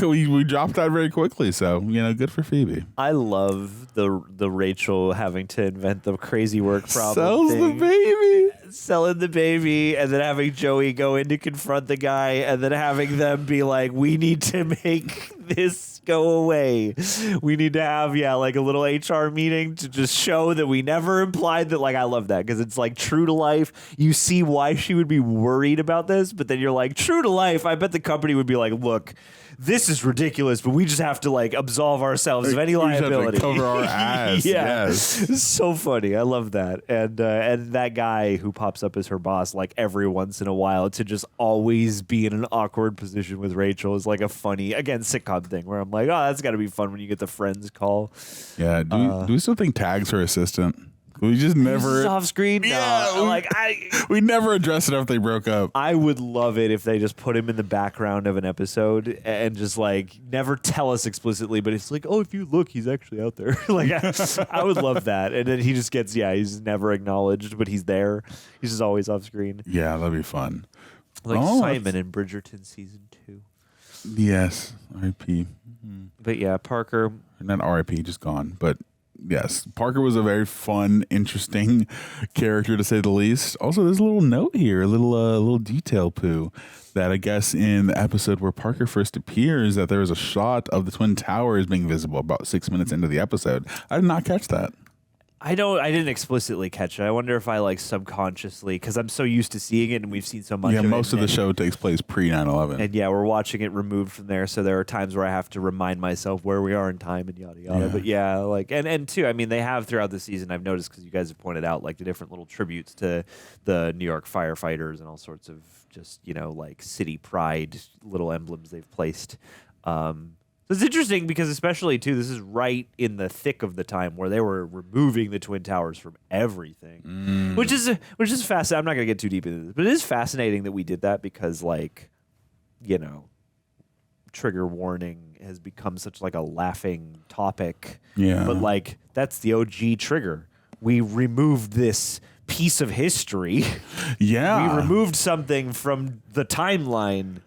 dropped that very quickly, so good for Phoebe. I love the Rachel having to invent the crazy work problem. Sells thing. the baby. Selling the baby, and then having Joey go in to confront the guy, and then having them be like, we need to make this go away. We need to have, a little HR meeting to just show that we never implied that. I love that, because it's true to life. You see why she would be worried about this, but then you're like, true to life, I bet the company would be like, look, this is ridiculous, but we just have to absolve ourselves of any liability. Just have to cover our ass. Yes. It's so funny. I love that. And that guy who pops up as her boss every once in a while to just always be in an awkward position with Rachel is a funny, again, sitcom thing where I'm like, oh, that's got to be fun when you get the friends call. Yeah. Do we still think Tag's her assistant? We just never off screen. No, we never addressed it after they broke up. I would love it if they just put him in the background of an episode and just never tell us explicitly, but it's oh, if you look, he's actually out there. I would love that. And then he just gets he's never acknowledged, but he's there. He's just always off screen. Yeah, that'd be fun. Simon in Bridgerton season 2. Yes, R.I.P. But yeah, Parker. Not R.I.P. Just gone, but. Yes, Parker was a very fun, interesting character to say the least. Also, there's a little note here, a little detail poo, that I guess in the episode where Parker first appears, that there was a shot of the Twin Towers being visible about 6 minutes into the episode. I did not catch that. I didn't explicitly catch it. I wonder if I subconsciously, because I'm so used to seeing it and we've seen so much of it. Yeah, most of the show takes place pre 9/11. And we're watching it removed from there, so there are times where I have to remind myself where we are in time and yada yada. Yeah. But and too, they have throughout the season, I've noticed, because you guys have pointed out the different little tributes to the New York firefighters and all sorts of just city pride little emblems they've placed. It's interesting because, especially too, this is right in the thick of the time where they were removing the Twin Towers from everything, which is fascinating. I'm not going to get too deep into this, but it is fascinating that we did that because, trigger warning has become such a laughing topic. Yeah, but that's the OG trigger. We removed this piece of history. Yeah, we removed something from the timeline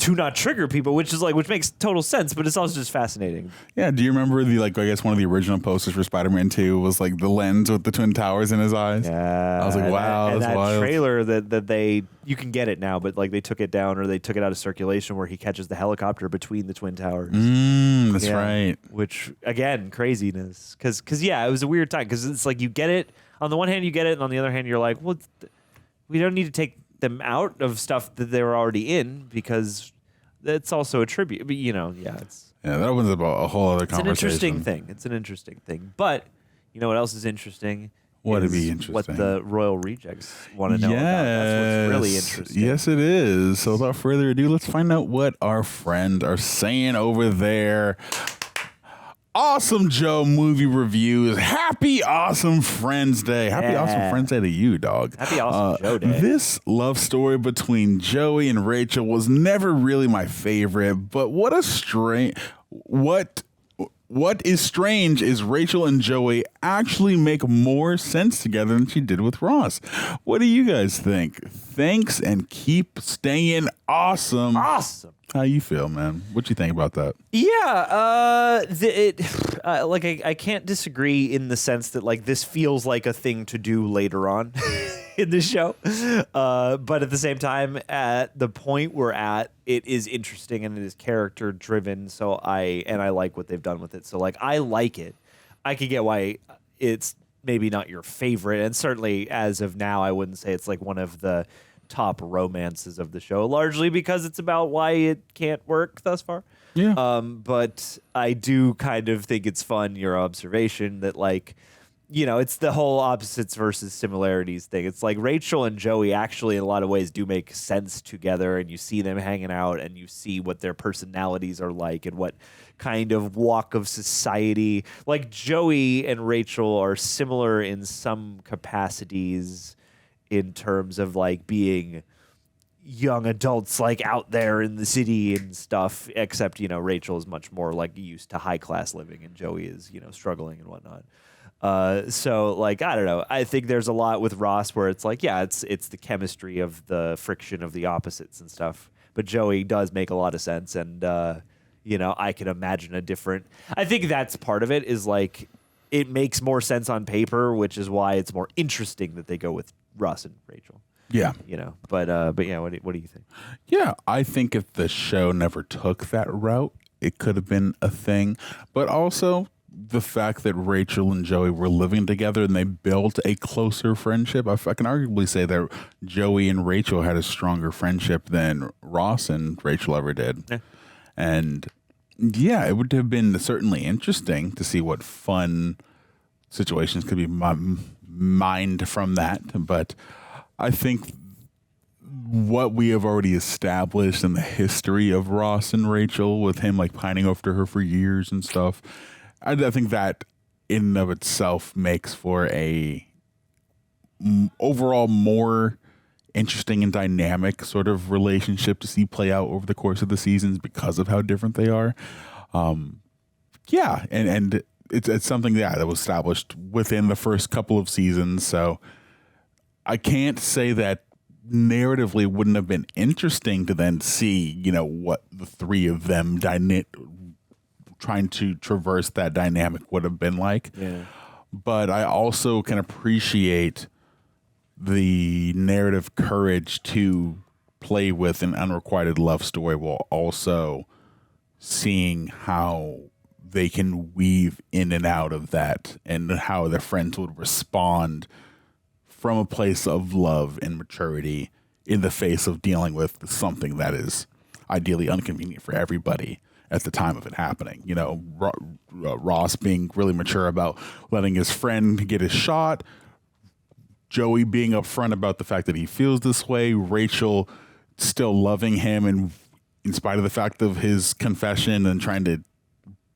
to not trigger people, which makes total sense, but it's also just fascinating. Yeah, do you remember the I guess one of the original posters for Spider-Man 2 was like the lens with the Twin Towers in his eyes? Yeah. I was like, wow, and that's that wild. trailer that they, you can get it now, but like they took it down or they took it out of circulation where he catches the helicopter between the Twin Towers. That's right. Which, again, craziness. Because yeah, it was a weird time because it's like you get it, on the one hand you get it, and on the other hand you're like, well, we don't need to take them out of stuff that they were already in because that's also a tribute. But it's that opens up a whole other conversation. It's an interesting thing. But you know what else is interesting? What'd be interesting? What the Royal Rejects want to know about. That's what's really interesting. Yes, it is. So without further ado, let's find out what our friends are saying over there. Awesome Joe movie reviews. Happy Awesome Friends Day. Happy Awesome Friends Day to you, dog. Happy Awesome Joe Day. This love story between Joey and Rachel was never really my favorite, but what is strange is Rachel and Joey actually make more sense together than she did with Ross. What do you guys think? Thanks and keep staying awesome. Awesome. How you feel, man? What you think about that? Yeah, I can't disagree in the sense that like this feels like a thing to do later on in the show, but at the same time, at the point we're at, it is interesting and it is character driven. So I like what they've done with it. So like I like it. I could get why it's maybe not your favorite, and certainly as of now, I wouldn't say it's like one of the top romances of the show, largely because it's about why it can't work thus far. Yeah. But I do kind of think it's fun, your observation that like, it's the whole opposites versus similarities thing. It's like Rachel and Joey actually in a lot of ways do make sense together, and you see them hanging out and you see what their personalities are like and what kind of walk of society. Like Joey and Rachel are similar in some capacities in terms of like being young adults like out there in the city and stuff, except Rachel is much more like used to high class living and Joey is struggling and whatnot. So like I don't know, I think there's a lot with Ross where it's like it's the chemistry of the friction of the opposites and stuff, but Joey does make a lot of sense, and I can imagine I think that's part of it, is like it makes more sense on paper, which is why it's more interesting that they go with Ross and Rachel. Yeah. But yeah, what do you think? Yeah, I think if the show never took that route, it could have been a thing. But also the fact that Rachel and Joey were living together and they built a closer friendship. I can arguably say that Joey and Rachel had a stronger friendship than Ross and Rachel ever did. Yeah. And yeah, it would have been certainly interesting to see what fun situations could be mined from that. But I think what we have already established in the history of Ross and Rachel, with him like pining after her for years and stuff, I think that in and of itself makes for a overall more interesting and dynamic sort of relationship to see play out over the course of the seasons because of how different they are. Yeah, and it's something that was established within the first couple of seasons, so I can't say that narratively wouldn't have been interesting to then see, what the three of them trying to traverse that dynamic would have been like. Yeah. But I also can appreciate the narrative courage to play with an unrequited love story while also seeing how they can weave in and out of that and how their friends would respond from a place of love and maturity in the face of dealing with something that is ideally inconvenient for everybody at the time of it happening. Ross being really mature about letting his friend get his shot, Joey being upfront about the fact that he feels this way, Rachel still loving him and in spite of the fact of his confession and trying to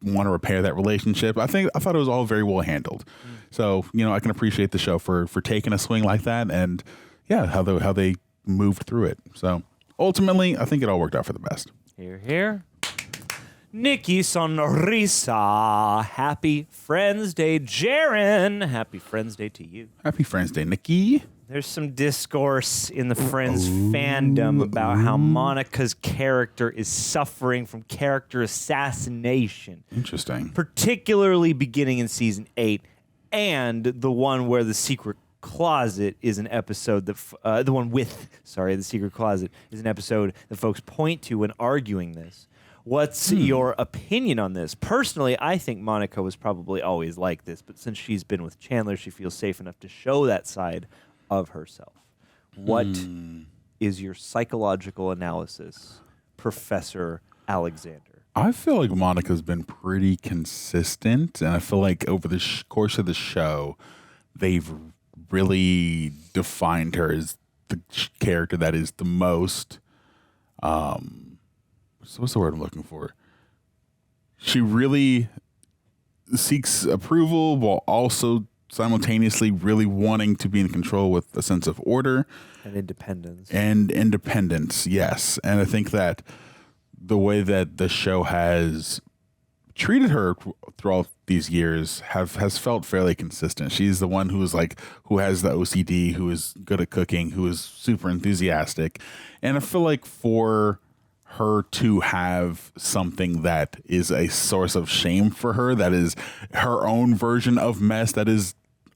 want to repair that relationship. I thought it was all very well handled. So, I can appreciate the show for taking a swing like that, and yeah, how they moved through it. So ultimately, I think it all worked out for the best. Here. Nikki Sonrisa. Happy Friends Day, Jaren. Happy Friends Day to you. Happy Friends Day, Nikki. There's some discourse in the Friends fandom about how Monica's character is suffering from character assassination. Interesting. Particularly beginning in season 8, and the one where the secret closet is an episode that the secret closet is an episode that folks point to when arguing this. What's your opinion on this? Personally, I think Monica was probably always like this, but since she's been with Chandler, she feels safe enough to show that side of herself. What is your psychological analysis, Professor Alexander? I feel like Monica's been pretty consistent, and I feel like over the course of the show, they've really defined her as the character that is the most what's the word I'm looking for? She really seeks approval while also simultaneously really wanting to be in control with a sense of order. And independence. And independence, yes. And I think that the way that the show has treated her throughout these years has felt fairly consistent. She's the one who has the OCD, who is good at cooking, who is super enthusiastic. And I feel like for her to have something that is a source of shame for her, that is her own version of mess, that is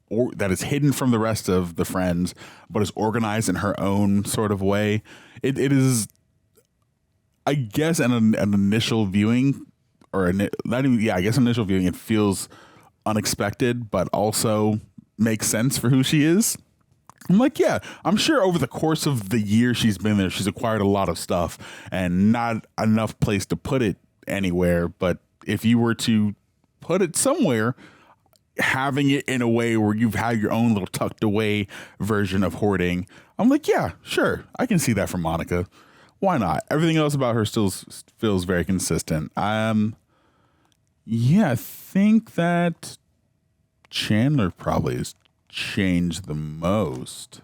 hidden from the rest of the friends, but is organized in her own sort of way. It is, I guess, an initial viewing, initial viewing, it feels unexpected, but also makes sense for who she is. I'm like, yeah, I'm sure over the course of the year she's been there, she's acquired a lot of stuff and not enough place to put it anywhere. But if you were to put it somewhere, having it in a way where you've had your own little tucked away version of hoarding, I'm like, yeah, sure, I can see that from Monica. Why not? Everything else about her still feels very consistent. Yeah, I think that Chandler probably has changed the most.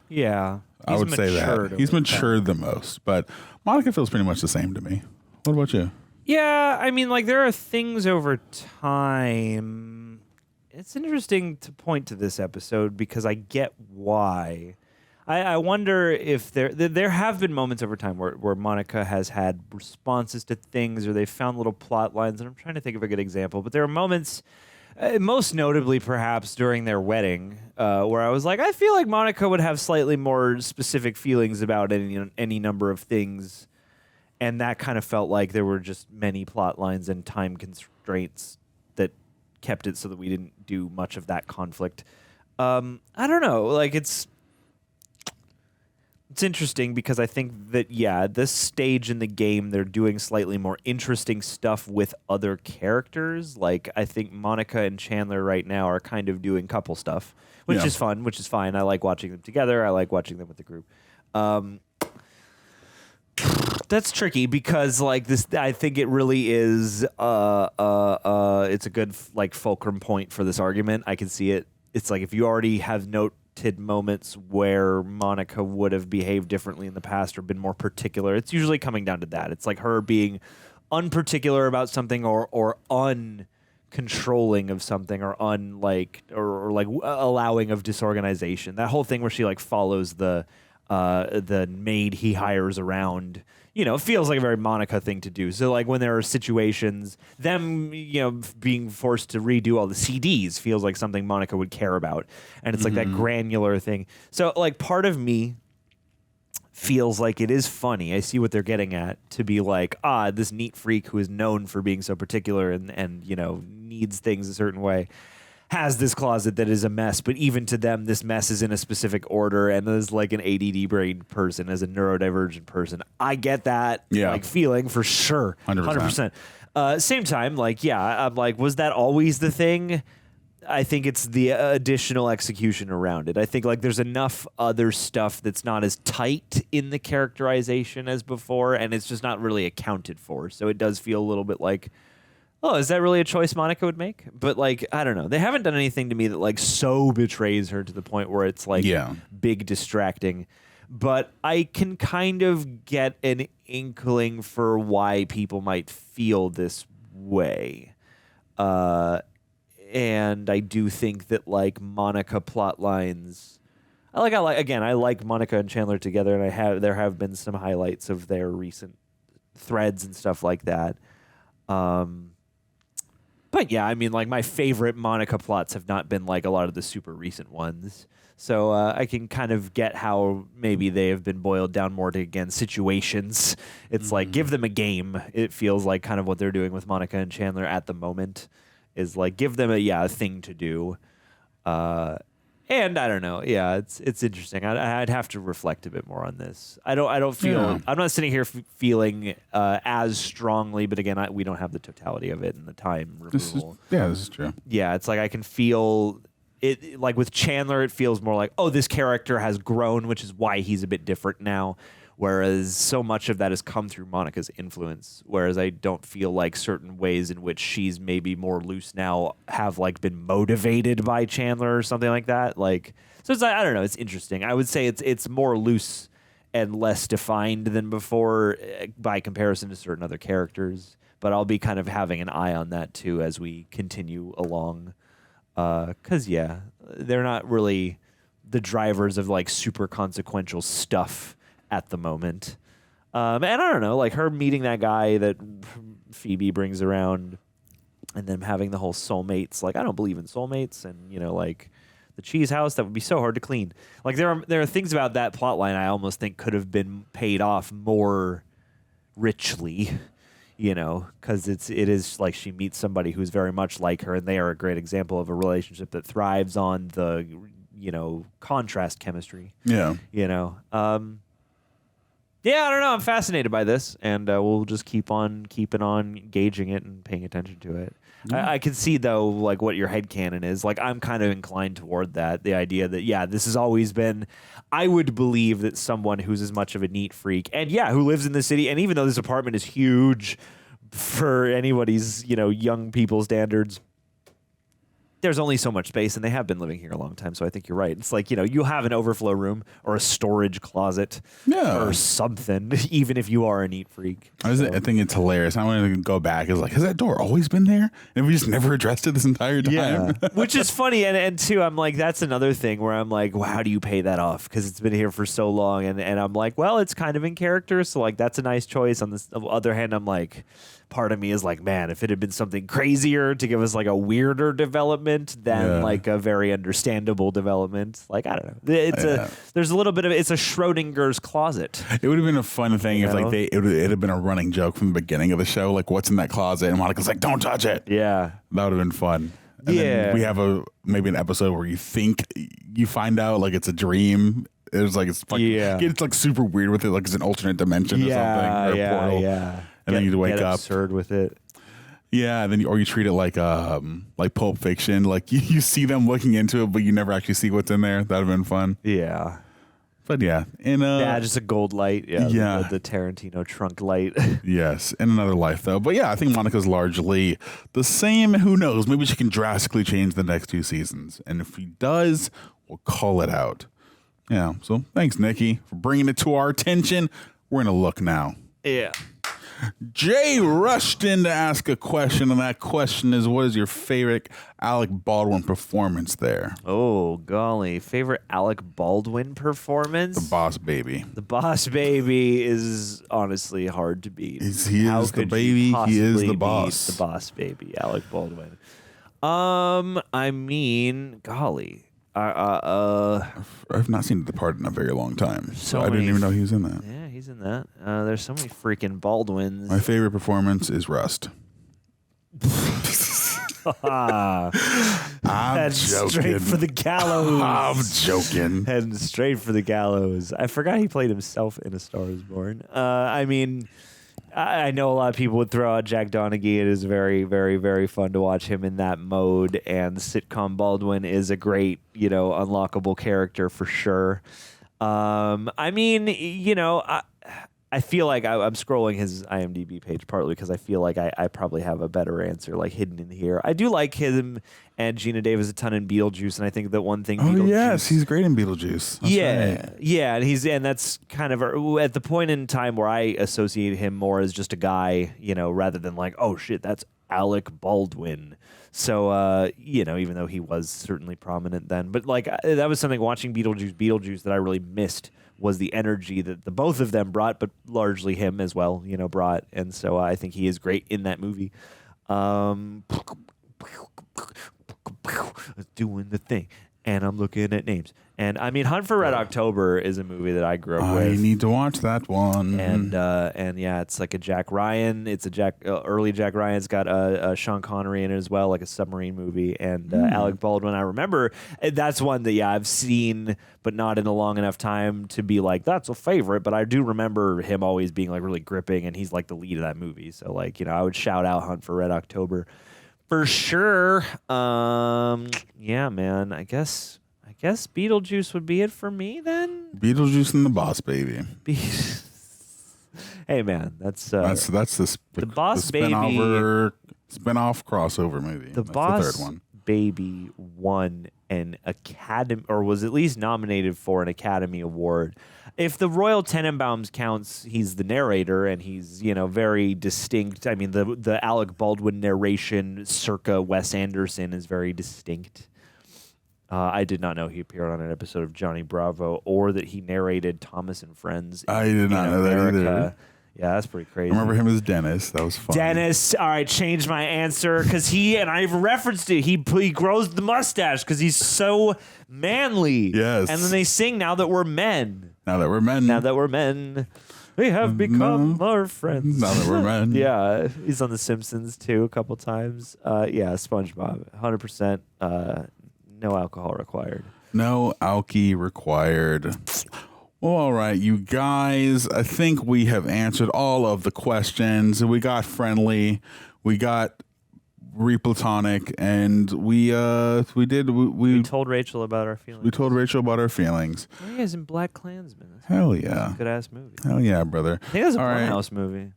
Yeah, I would say that he's matured the most, but Monica feels pretty much the same to me. What about you? Yeah, I mean, like, there are things over time. It's interesting to point to this episode because I get why. I wonder if there have been moments over time where Monica has had responses to things or they found little plot lines, and I'm trying to think of a good example, but there are moments, most notably perhaps during their wedding, where I was like, I feel like Monica would have slightly more specific feelings about any number of things, and that kind of felt like there were just many plot lines and time constraints that kept it so that we didn't do much of that conflict. I don't know, like it's interesting because I think that, yeah, this stage in the game, they're doing slightly more interesting stuff with other characters. Like, I think Monica and Chandler right now are kind of doing couple stuff, which is fun, which is fine. I like watching them together. I like watching them with the group. That's tricky because, like, this, I think it really is, it's a good, like, fulcrum point for this argument. I can see it. It's like if you already have noted moments where Monica would have behaved differently in the past or been more particular, it's usually coming down to that. It's like her being unparticular about something or uncontrolling of something or allowing of disorganization. That whole thing where she like follows the maid he hires around, you know, feels like a very Monica thing to do. So like when there are situations, them, you know, being forced to redo all the CDs feels like something Monica would care about. And it's like that granular thing. So like part of me feels like it is funny. I see what they're getting at, to be like, this neat freak who is known for being so particular and you know, needs things a certain way, has this closet that is a mess, but even to them, this mess is in a specific order, and as like an ADD brain person, as a neurodivergent person, I get that like feeling for sure, 100%. Same time, like, yeah, I'm like, was that always the thing? I think it's the additional execution around it. I think like there's enough other stuff that's not as tight in the characterization as before, and it's just not really accounted for. So it does feel a little bit like, oh, is that really a choice Monica would make? But like, I don't know. They haven't done anything to me that like so betrays her to the point where it's like big distracting. But I can kind of get an inkling for why people might feel this way. And I do think that like Monica plot lines, I like Monica and Chandler together, and there have been some highlights of their recent threads and stuff like that. But yeah, I mean, like, my favorite Monica plots have not been like a lot of the super recent ones. So I can kind of get how maybe they have been boiled down more to, again, situations. It's like, give them a game. It feels like kind of what they're doing with Monica and Chandler at the moment is like, give them a thing to do. And I don't know. Yeah, it's interesting. I'd have to reflect a bit more on this. I don't feel. Yeah. I'm not sitting here feeling as strongly, but again, we don't have the totality of it and the time removal. This is true. Yeah, it's like I can feel it. Like with Chandler, it feels more like, oh, this character has grown, which is why he's a bit different now. Whereas so much of that has come through Monica's influence. Whereas I don't feel like certain ways in which she's maybe more loose now have like been motivated by Chandler or something like that. Like, so it's, I don't know. It's interesting. I would say it's more loose and less defined than before by comparison to certain other characters. But I'll be kind of having an eye on that too as we continue along. 'Cause yeah, they're not really the drivers of like super consequential stuff at the moment. And I don't know, like her meeting that guy that Phoebe brings around and then having the whole soulmates. Like, I don't believe in soulmates, and, you know, like the cheese house, that would be so hard to clean. Like there are things about that plot line I almost think could have been paid off more richly, you know, because it is like she meets somebody who's very much like her, and they are a great example of a relationship that thrives on the, you know, contrast chemistry. Yeah. You know, yeah, I don't know. I'm fascinated by this, and we'll just keep on keeping on gauging it and paying attention to it. I can see, though, like what your headcanon is. Like, I'm kind of inclined toward that. The idea that, yeah, this has always been, I would believe that someone who's as much of a neat freak, and yeah, who lives in the city, and even though this apartment is huge for anybody's, you know, young people standards, there's only so much space, and they have been living here a long time, so I think you're right. It's like, you know, you have an overflow room or a storage closet or something, even if you are a neat freak. I think it's hilarious. I want to go back. It's like, has that door always been there? And we just never addressed it this entire time? Yeah. Which is funny, and too, I'm like, that's another thing where I'm like, well, how do you pay that off? Because it's been here for so long, and I'm like, well, it's kind of in character, so like that's a nice choice. On the other hand, I'm like, part of me is like, man, if it had been something crazier to give us like a weirder development than like a very understandable development, like, I don't know. There's a little bit of it's a Schrodinger's closet. It would have been a fun thing if like it had been a running joke from the beginning of the show, like what's in that closet, and Monica's like, don't touch it. Yeah, that would have been fun. And then we have maybe an episode where you think you find out like it's a dream. It's like it's like super weird with it, like it's an alternate dimension or something, or a portal. Yeah. And then you wake up absurd with it. Yeah, and then you treat it like Pulp Fiction. Like you see them looking into it, but you never actually see what's in there. That'd have been fun. Yeah. But yeah, and just a gold light. Yeah, the Tarantino trunk light. Yes, in another life though. But yeah, I think Monica's largely the same. Who knows? Maybe she can drastically change the next 2 seasons, and if he does, we'll call it out. Yeah. So thanks, Nikki, for bringing it to our attention. We're gonna look now. Yeah. Jay rushed in to ask a question, and that question is, what is your favorite Alec Baldwin performance there? Oh, golly. Favorite Alec Baldwin performance? The Boss Baby. The Boss Baby is honestly hard to beat. He is the baby. He is the boss. The Boss Baby, Alec Baldwin. I mean, golly. I've not seen The Departed in a very long time, so I didn't even know he was in that. Yeah, he's in that. There's so many freaking Baldwins. My favorite performance is Rust. I'm joking. Straight for the gallows. I'm joking. Heading straight for the gallows. I forgot he played himself in A Star Is Born. I mean, I know a lot of people would throw out Jack Donaghy. It is very, very, very fun to watch him in that mode. And Sitcom Baldwin is a great, you know, unlockable character for sure. I mean, you know, I feel like I'm scrolling his IMDb page partly because I feel like I probably have a better answer like hidden in here. I do like him and Gina Davis a ton in Beetlejuice, and I think that one thing. Oh yes, he's great in Beetlejuice. That's right. Yeah, and that's kind of at the point in time where I associate him more as just a guy, you know, rather than like, oh shit, that's Alec Baldwin. So, you know, even though he was certainly prominent then, but like that was something watching Beetlejuice that I really missed was the energy that the both of them brought, but largely him as well, you know, brought. And so I think he is great in that movie. Doing the thing. And I'm looking at names. And I mean, Hunt for Red October is a movie that I grew up with. I need to watch that one. And yeah, it's like a Jack Ryan. It's a early Jack Ryan. It's got Sean Connery in it as well, like a submarine movie. And Alec Baldwin. I remember that's one that I've seen, but not in a long enough time to be like that's a favorite. But I do remember him always being like really gripping, and he's like the lead of that movie. So like, you know, I would shout out Hunt for Red October for sure. Yeah, man. I guess Beetlejuice would be it for me then. Beetlejuice and the Boss Baby. Hey man, that's the Boss Baby spinoff crossover movie. The That's Boss the third one. Baby won an Academy, or was at least nominated for an Academy Award. If the Royal Tenenbaums counts, he's the narrator, and he's, you know, very distinct. I mean, the Alec Baldwin narration circa Wes Anderson is very distinct. I did not know he appeared on an episode of Johnny Bravo or that he narrated Thomas and Friends. I did not know that either. Yeah, that's pretty crazy. I remember him as Dennis. That was fun. Dennis. All right, change my answer because I even referenced it. He grows the mustache because he's so manly. Yes. And then they sing "Now That We're Men." Now that we're men. Now that we're men. We have become our friends. Now that we're men. Yeah, he's on The Simpsons too a couple times. Yeah, SpongeBob, 100%. No alcohol required. No alky required. Well, all right, you guys. I think we have answered all of the questions. We got friendly. We got replatonic, and we told Rachel about our feelings. We told Rachel about our feelings. Oh, yeah, he's in Black Klansman. Hell yeah. Good ass movie. Hell yeah, brother. I think that's a All right. Blumhouse movie.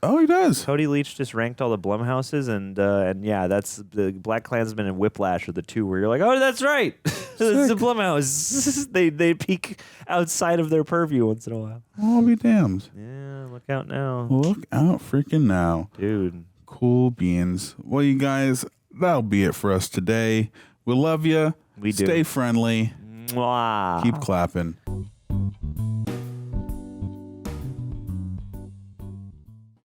Oh, he does. Cody Leach just ranked all the Blumhouses, and yeah, that's the Black Klansman and Whiplash are the two where you're like, oh, that's right, it's the Blumhouse. they peek outside of their purview once in a while. I'll be damned. Yeah, look out now. Look out freaking now. Dude. Cool beans. Well, you guys, that'll be it for us today. We love you. We do. Stay friendly. Mwah. Keep clapping.